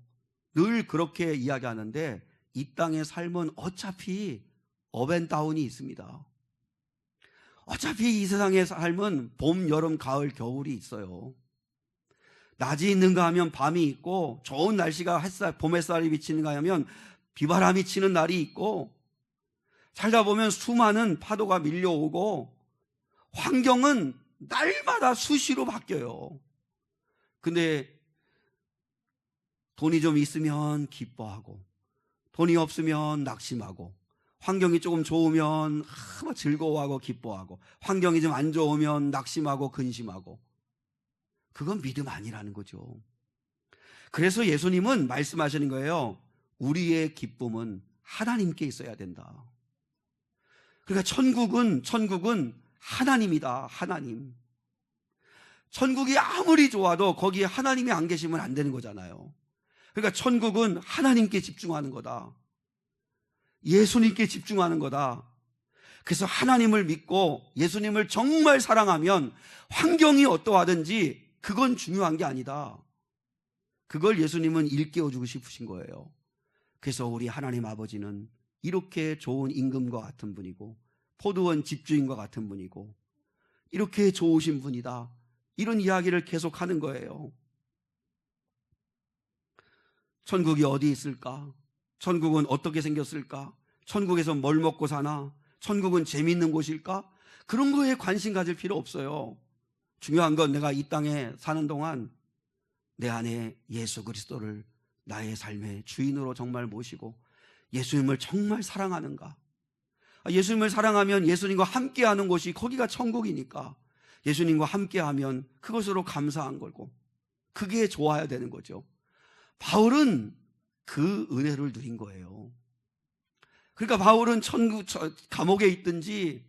늘 그렇게 이야기하는데, 이 땅의 삶은 어차피 업앤다운이 있습니다. 어차피 이 세상의 삶은 봄, 여름, 가을, 겨울이 있어요. 낮이 있는가 하면 밤이 있고, 좋은 날씨가 봄 햇살이 비치는가 하면 비바람이 치는 날이 있고, 살다 보면 수많은 파도가 밀려오고, 환경은 날마다 수시로 바뀌어요. 근데 돈이 좀 있으면 기뻐하고, 돈이 없으면 낙심하고, 환경이 조금 좋으면 즐거워하고 기뻐하고, 환경이 좀 안 좋으면 낙심하고 근심하고, 그건 믿음 아니라는 거죠. 그래서 예수님은 말씀하시는 거예요. 우리의 기쁨은 하나님께 있어야 된다. 그러니까 천국은 하나님이다. 하나님. 천국이 아무리 좋아도 거기에 하나님이 안 계시면 안 되는 거잖아요. 그러니까 천국은 하나님께 집중하는 거다. 예수님께 집중하는 거다. 그래서 하나님을 믿고 예수님을 정말 사랑하면 환경이 어떠하든지 그건 중요한 게 아니다. 그걸 예수님은 일깨워주고 싶으신 거예요. 그래서 우리 하나님 아버지는 이렇게 좋은 임금과 같은 분이고, 포도원 집주인과 같은 분이고, 이렇게 좋으신 분이다, 이런 이야기를 계속하는 거예요. 천국이 어디 있을까? 천국은 어떻게 생겼을까? 천국에서 뭘 먹고 사나? 천국은 재미있는 곳일까? 그런 거에 관심 가질 필요 없어요. 중요한 건 내가 이 땅에 사는 동안 내 안에 예수 그리스도를 나의 삶의 주인으로 정말 모시고 예수님을 정말 사랑하는가? 예수님을 사랑하면 예수님과 함께하는 곳이 거기가 천국이니까 예수님과 함께하면 그것으로 감사한 거고, 그게 좋아야 되는 거죠. 바울은 그 은혜를 누린 거예요. 그러니까 바울은 감옥에 있든지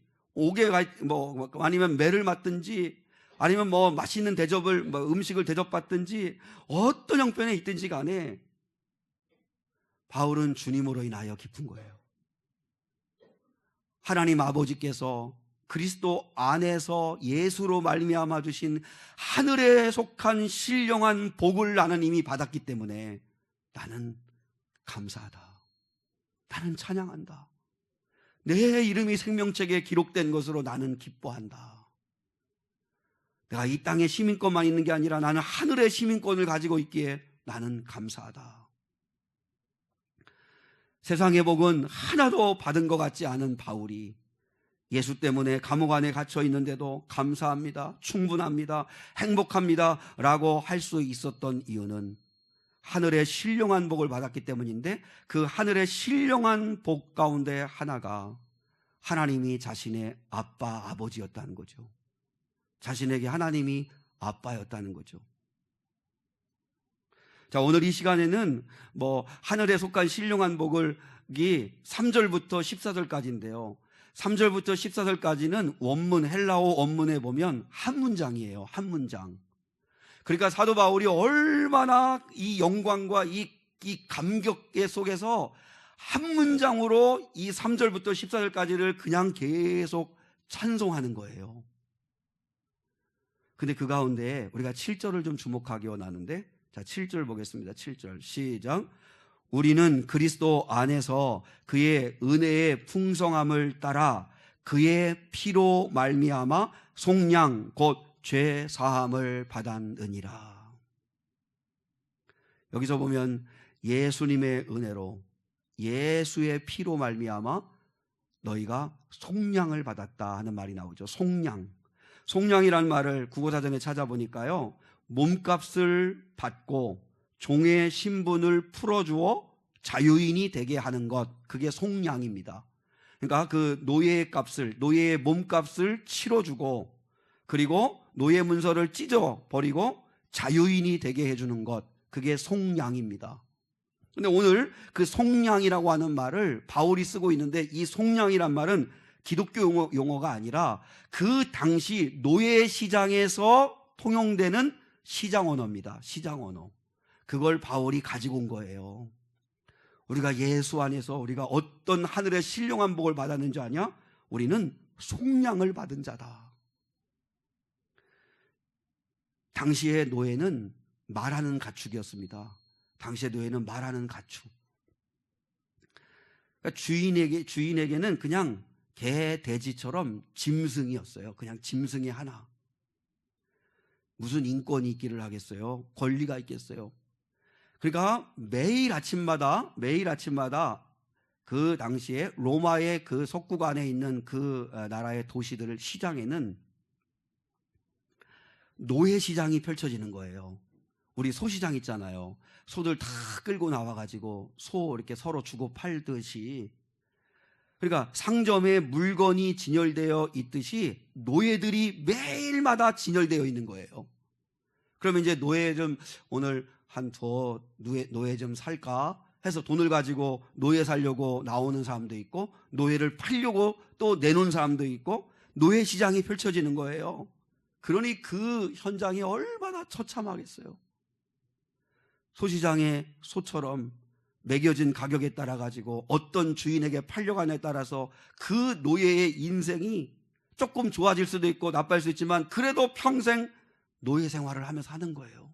아니면 매를 맞든지 아니면 맛있는 대접을 음식을 대접받든지 어떤 형편에 있든지 간에 바울은 주님으로 인하여 기쁜 거예요. 하나님 아버지께서 그리스도 안에서 예수로 말미암아 주신 하늘에 속한 신령한 복을 나는 이미 받았기 때문에 나는 감사하다, 나는 찬양한다, 내 이름이 생명책에 기록된 것으로 나는 기뻐한다. 내가 이 땅의 시민권만 있는 게 아니라 나는 하늘의 시민권을 가지고 있기에 나는 감사하다. 세상의 복은 하나도 받은 것 같지 않은 바울이 예수 때문에 감옥 안에 갇혀 있는데도 감사합니다, 충분합니다, 행복합니다 라고 할 수 있었던 이유는 하늘의 신령한 복을 받았기 때문인데, 그 하늘의 신령한 복 가운데 하나가 하나님이 자신의 아빠, 아버지였다는 거죠. 자신에게 하나님이 아빠였다는 거죠. 자, 오늘 이 시간에는 하늘에 속한 신령한 복이 3절부터 14절까지인데요. 3절부터 14절까지는 원문, 헬라어 원문에 보면 한 문장이에요. 한 문장. 그러니까 사도 바울이 얼마나 이 영광과 이 감격의 속에서 한 문장으로 이 3절부터 14절까지를 그냥 계속 찬송하는 거예요. 근데 그 가운데 우리가 7절을 좀 주목하기 원하는데, 자, 7절 보겠습니다. 7절 시작. 우리는 그리스도 안에서 그의 은혜의 풍성함을 따라 그의 피로 말미암아 속량 곧 죄 사함을 받았느니라. 여기서 보면 예수님의 은혜로 예수의 피로 말미암아 너희가 속량을 받았다 하는 말이 나오죠. 속량. 속량이라는 말을 국어사전에 찾아보니까요, 몸값을 받고 종의 신분을 풀어주어 자유인이 되게 하는 것, 그게 속량입니다. 그러니까 그 노예의 값을, 노예의 몸값을 치러주고, 그리고 노예 문서를 찢어버리고 자유인이 되게 해주는 것, 그게 속량입니다. 근데 오늘 그 속량이라고 하는 말을 바울이 쓰고 있는데, 이 속량이란 말은 기독교 용어가 아니라 그 당시 노예 시장에서 통용되는 시장 언어입니다. 시장 언어. 그걸 바울이 가지고 온 거예요. 우리가 예수 안에서 우리가 어떤 하늘의 신령한 복을 받았는지 아냐? 우리는 속량을 받은 자다. 당시의 노예는 말하는 가축이었습니다. 당시의 노예는 말하는 가축. 그러니까 주인에게는 그냥 개, 돼지처럼 짐승이었어요. 그냥 짐승이 하나. 무슨 인권이 있기를 하겠어요? 권리가 있겠어요? 그러니까 매일 아침마다 그 당시에 로마의 그 석구간에 있는 그 나라의 도시들 시장에는 노예 시장이 펼쳐지는 거예요. 우리 소시장 있잖아요. 소들 다 끌고 나와가지고 소 이렇게 서로 주고 팔듯이, 그러니까 상점에 물건이 진열되어 있듯이 노예들이 매일마다 진열되어 있는 거예요. 그러면 이제 노예 좀 오늘 노예 좀 살까 해서 돈을 가지고 노예 살려고 나오는 사람도 있고, 노예를 팔려고 또 내놓은 사람도 있고, 노예 시장이 펼쳐지는 거예요. 그러니 그 현장이 얼마나 처참하겠어요. 소시장의 소처럼 매겨진 가격에 따라 가지고 어떤 주인에게 팔려가냐에 따라서 그 노예의 인생이 조금 좋아질 수도 있고 나빠질 수 있지만 그래도 평생 노예 생활을 하면서 사는 거예요.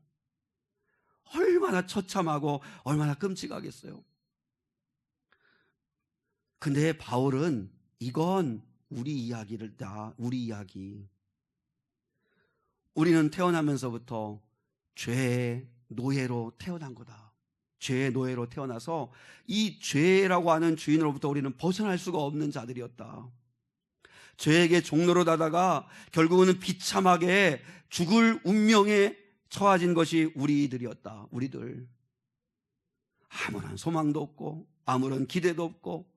얼마나 처참하고 얼마나 끔찍하겠어요. 근데 바울은 이건 우리 이야기. 우리는 태어나면서부터 죄의 노예로 태어난 거다. 죄의 노예로 태어나서 이 죄라고 하는 주인으로부터 우리는 벗어날 수가 없는 자들이었다. 죄에게 종노릇하다가 결국은 비참하게 죽을 운명에 처해진 것이 우리들이었다. 우리들. 아무런 소망도 없고 아무런 기대도 없고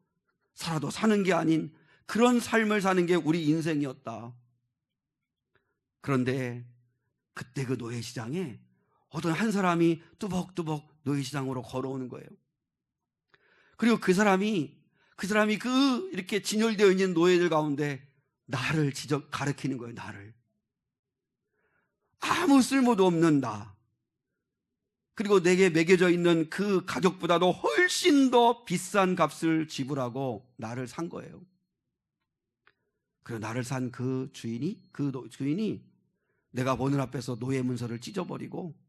살아도 사는 게 아닌 그런 삶을 사는 게 우리 인생이었다. 그런데 그때 그 노예시장에 어떤 한 사람이 뚜벅뚜벅 노예시장으로 걸어오는 거예요. 그리고 그 사람이 이렇게 진열되어 있는 노예들 가운데 나를 가리키는 거예요. 나를. 아무 쓸모도 없는 나. 그리고 내게 매겨져 있는 그 가격보다도 훨씬 더 비싼 값을 지불하고 나를 산 거예요. 그리고 나를 산 그 주인이 내가 보는 앞에서 노예 문서를 찢어버리고,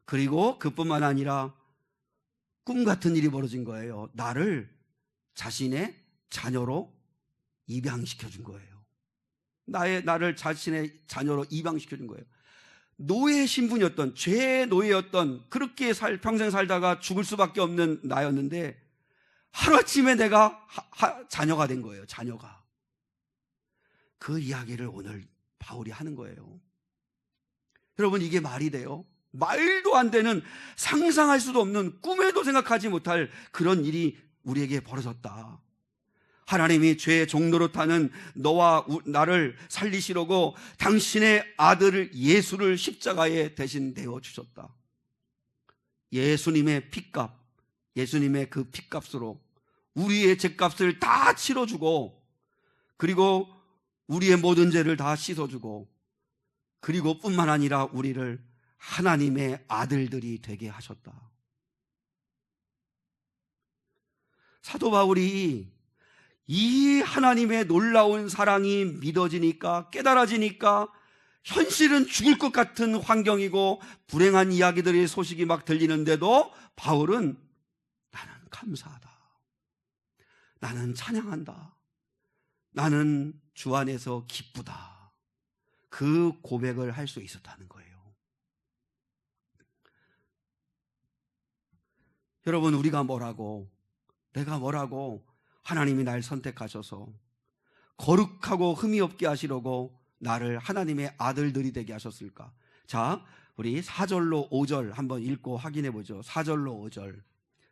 그리고 그뿐만 아니라 꿈 같은 일이 벌어진 거예요. 나를 자신의 자녀로 입양시켜준 거예요. 나를 자신의 자녀로 입양시켜준 거예요. 노예 신분이었던, 죄의 노예였던, 그렇게 평생 살다가 죽을 수밖에 없는 나였는데 하루아침에 내가 자녀가 된 거예요. 자녀가. 그 이야기를 오늘 바울이 하는 거예요. 여러분, 이게 말이 돼요? 말도 안 되는, 상상할 수도 없는, 꿈에도 생각하지 못할 그런 일이 우리에게 벌어졌다. 하나님이 죄의 종노릇하는 너와 나를 살리시려고 당신의 아들을 예수를 십자가에 대신 내어 주셨다. 예수님의 피값, 예수님의 그 피값으로 우리의 죄값을 다 치러주고, 그리고 우리의 모든 죄를 다 씻어주고, 그리고 뿐만 아니라 우리를 하나님의 아들들이 되게 하셨다. 사도 바울이 이 하나님의 놀라운 사랑이 믿어지니까, 깨달아지니까, 현실은 죽을 것 같은 환경이고 불행한 이야기들의 소식이 막 들리는데도 바울은 감사하다. 나는 찬양한다. 나는 주 안에서 기쁘다. 그 고백을 할 수 있었다는 거예요. 여러분, 우리가 뭐라고, 내가 뭐라고 하나님이 날 선택하셔서 거룩하고 흠이 없게 하시려고 나를 하나님의 아들들이 되게 하셨을까? 자, 우리 4절로 5절 한번 읽고 확인해 보죠. 4절로 5절.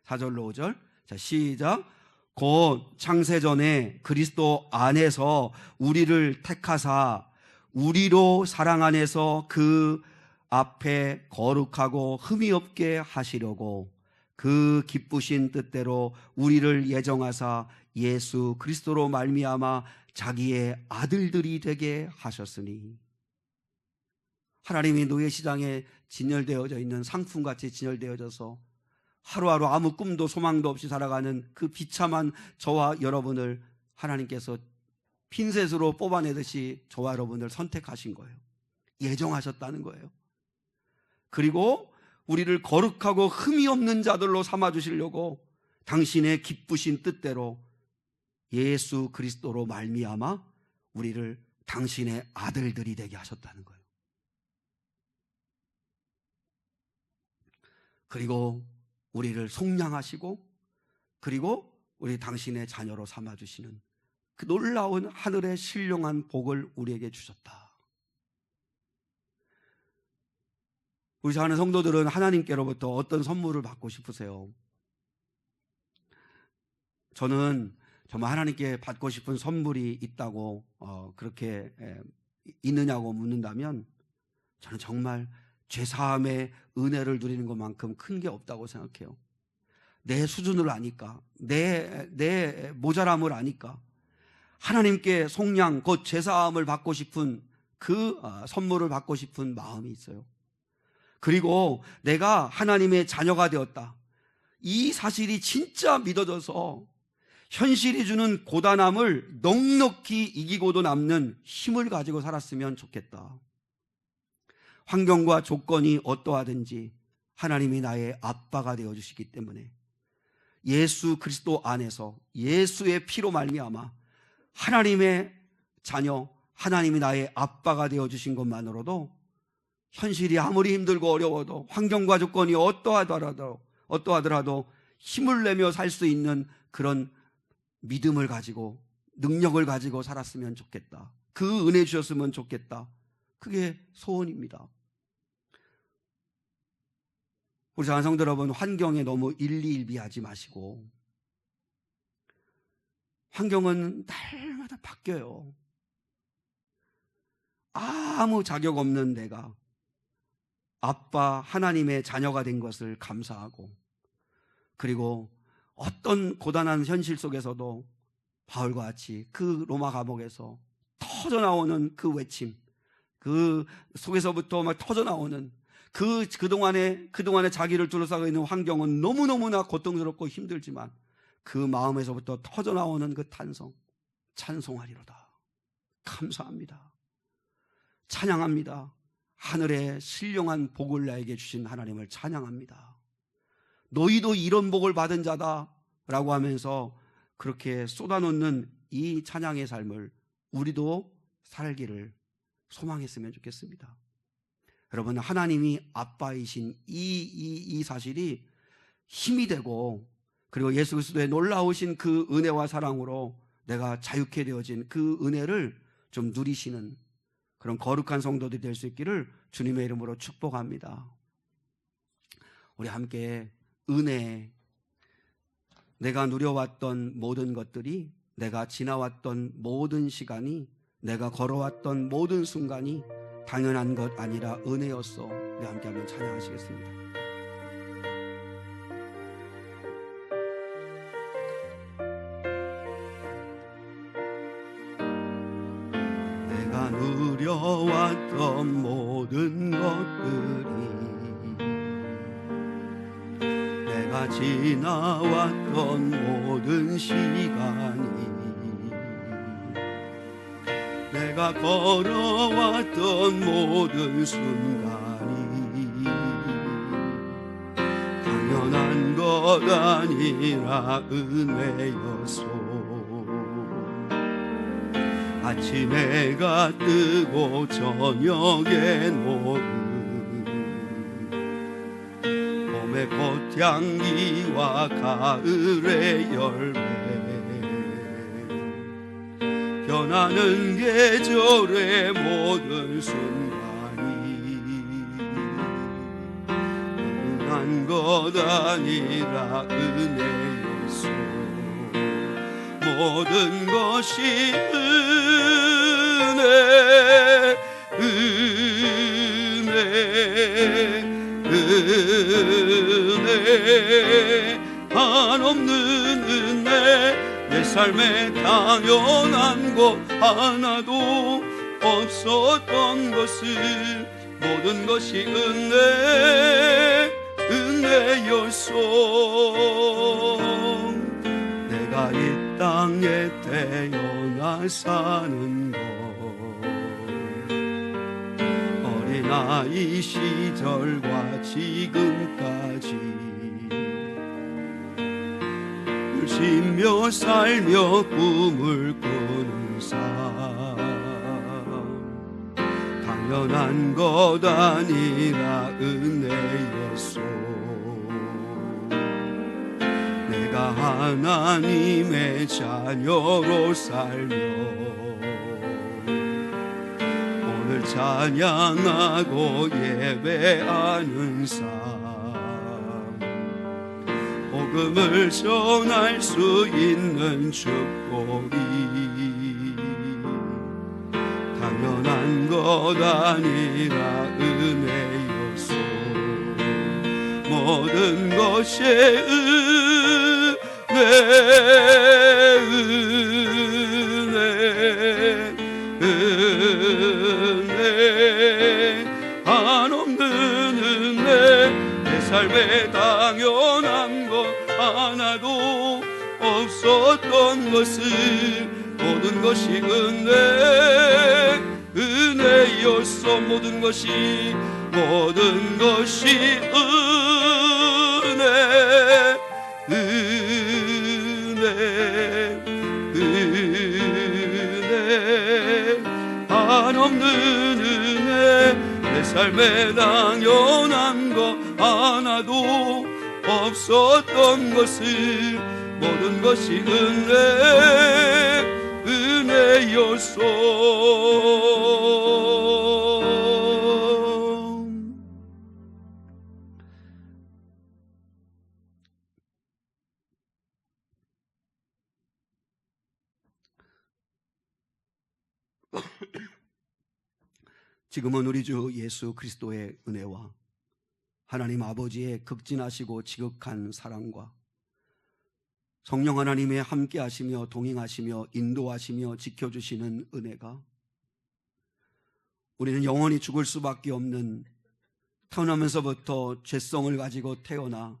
4절로 5절. 자, 시작. 곧 창세전에 그리스도 안에서 우리를 택하사 우리로 사랑 안에서 그 앞에 거룩하고 흠이 없게 하시려고 그 기쁘신 뜻대로 우리를 예정하사 예수 그리스도로 말미암아 자기의 아들들이 되게 하셨으니. 하나님이 노예시장에 진열되어져 있는 상품같이 진열되어져서 하루하루 아무 꿈도 소망도 없이 살아가는 그 비참한 저와 여러분을 하나님께서 핀셋으로 뽑아내듯이 저와 여러분을 선택하신 거예요. 예정하셨다는 거예요. 그리고 우리를 거룩하고 흠이 없는 자들로 삼아주시려고 당신의 기쁘신 뜻대로 예수 그리스도로 말미암아 우리를 당신의 아들들이 되게 하셨다는 거예요. 그리고 우리를 속량하시고 그리고 우리 당신의 자녀로 삼아주시는 그 놀라운 하늘의 신령한 복을 우리에게 주셨다. 우리 사랑하는 성도들은 하나님께로부터 어떤 선물을 받고 싶으세요? 저는 정말 하나님께 받고 싶은 선물이 있다고 그렇게 있느냐고 묻는다면 저는 정말 죄사함의 은혜를 누리는 것만큼 큰 게 없다고 생각해요. 내 수준을 아니까, 내 모자람을 아니까 하나님께 속량, 곧 죄사함을 받고 싶은 그 선물을 받고 싶은 마음이 있어요. 그리고 내가 하나님의 자녀가 되었다, 이 사실이 진짜 믿어져서 현실이 주는 고단함을 넉넉히 이기고도 남는 힘을 가지고 살았으면 좋겠다. 환경과 조건이 어떠하든지 하나님이 나의 아빠가 되어주시기 때문에 예수 그리스도 안에서 예수의 피로 말미암아 하나님의 자녀, 하나님이 나의 아빠가 되어주신 것만으로도 현실이 아무리 힘들고 어려워도 환경과 조건이 어떠하더라도 힘을 내며 살 수 있는 그런 믿음을 가지고 능력을 가지고 살았으면 좋겠다. 그 은혜 주셨으면 좋겠다. 그게 소원입니다. 우리 사랑하는 성도 여러분, 환경에 너무 일희일비하지 마시고, 환경은 날마다 바뀌어요. 아무 자격 없는 내가 아빠 하나님의 자녀가 된 것을 감사하고, 그리고 어떤 고단한 현실 속에서도 바울과 같이 그 로마 감옥에서 터져나오는 그 외침, 그 속에서부터 막 터져나오는 그동안에 자기를 둘러싸고 있는 환경은 너무너무나 고통스럽고 힘들지만 그 마음에서부터 터져나오는 그 찬송하리로다. 감사합니다. 찬양합니다. 하늘의 신령한 복을 나에게 주신 하나님을 찬양합니다. 너희도 이런 복을 받은 자다 라고 하면서 그렇게 쏟아놓는 이 찬양의 삶을 우리도 살기를 소망했으면 좋겠습니다. 여러분, 하나님이 아빠이신 이 사실이 힘이 되고, 그리고 예수 그리스도의 놀라우신 그 은혜와 사랑으로 내가 자유케 되어진 그 은혜를 좀 누리시는 그런 거룩한 성도들이 될 수 있기를 주님의 이름으로 축복합니다. 우리 함께 은혜, 내가 누려왔던 모든 것들이, 내가 지나왔던 모든 시간이, 내가 걸어왔던 모든 순간이 당연한 것 아니라 은혜였어. 우리 함께 한번 찬양하시겠습니다. 내가 누려왔던 모든 것들이, 내가 지나왔던 모든 시간이, 내가 걸어왔던 모든 순간이 당연한 것 것 아니라 은혜였소. 아침에 해가 뜨고 저녁에 노을, 봄의 꽃향기와 가을의 열매, 변하는 계절의 모든 순간이 가능한 것 아니라 은혜였소. 모든 것이 은혜, 은혜, 은혜, 한없는 은혜. 내 삶에 당연한 것 하나도 없었던 것을 모든 것이 은혜, 은혜였소. 내가 이 땅에 태어나 사는 것, 어린아이 시절과 지금까지 쉬며 살며 꿈을 꾸는 삶, 당연한 것 아니라 은혜였소. 내가 하나님의 자녀로 살며 오늘 찬양하고 예배하는 삶, 복음을 전할 수 있는 축복이 당연한 것 아니라 은혜였소. 모든 것이 은혜, 은혜, 은혜, 한없는 은혜. 내 삶에 당연한 것 하나도 없었던 것을 모든 것이 은혜, 은혜였어. 모든 것이 은혜, 은혜, 은혜, 한없는 은혜. 내 삶에 당연한 것 하나도 없었던 것을 모든 것이 은혜, 은혜였소. 지금은 우리 주 예수 그리스도의 은혜와 하나님 아버지의 극진하시고 지극한 사랑과 성령 하나님의 함께하시며 동행하시며 인도하시며 지켜주시는 은혜가 우리는 영원히 죽을 수밖에 없는 태어나면서부터 죄성을 가지고 태어나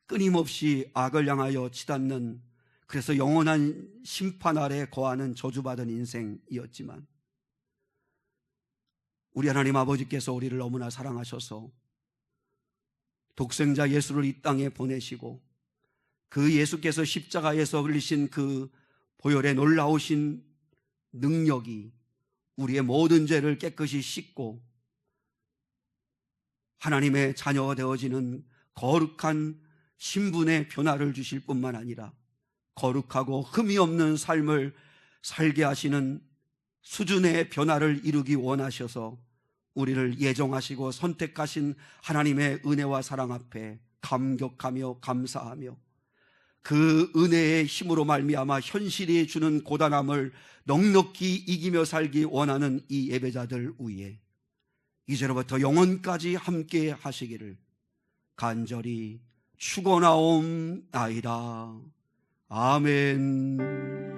끊임없이 악을 향하여 치닫는, 그래서 영원한 심판 아래 거하는 저주받은 인생이었지만 우리 하나님 아버지께서 우리를 너무나 사랑하셔서 독생자 예수를 이 땅에 보내시고 그 예수께서 십자가에서 흘리신 그 보혈의 놀라우신 능력이 우리의 모든 죄를 깨끗이 씻고 하나님의 자녀가 되어지는 거룩한 신분의 변화를 주실 뿐만 아니라 거룩하고 흠이 없는 삶을 살게 하시는 수준의 변화를 이루기 원하셔서 우리를 예정하시고 선택하신 하나님의 은혜와 사랑 앞에 감격하며 감사하며 그 은혜의 힘으로 말미암아 현실이 주는 고단함을 넉넉히 이기며 살기 원하는 이 예배자들 위에 이제로부터 영원까지 함께 하시기를 간절히 축원하옵나이다. 아멘.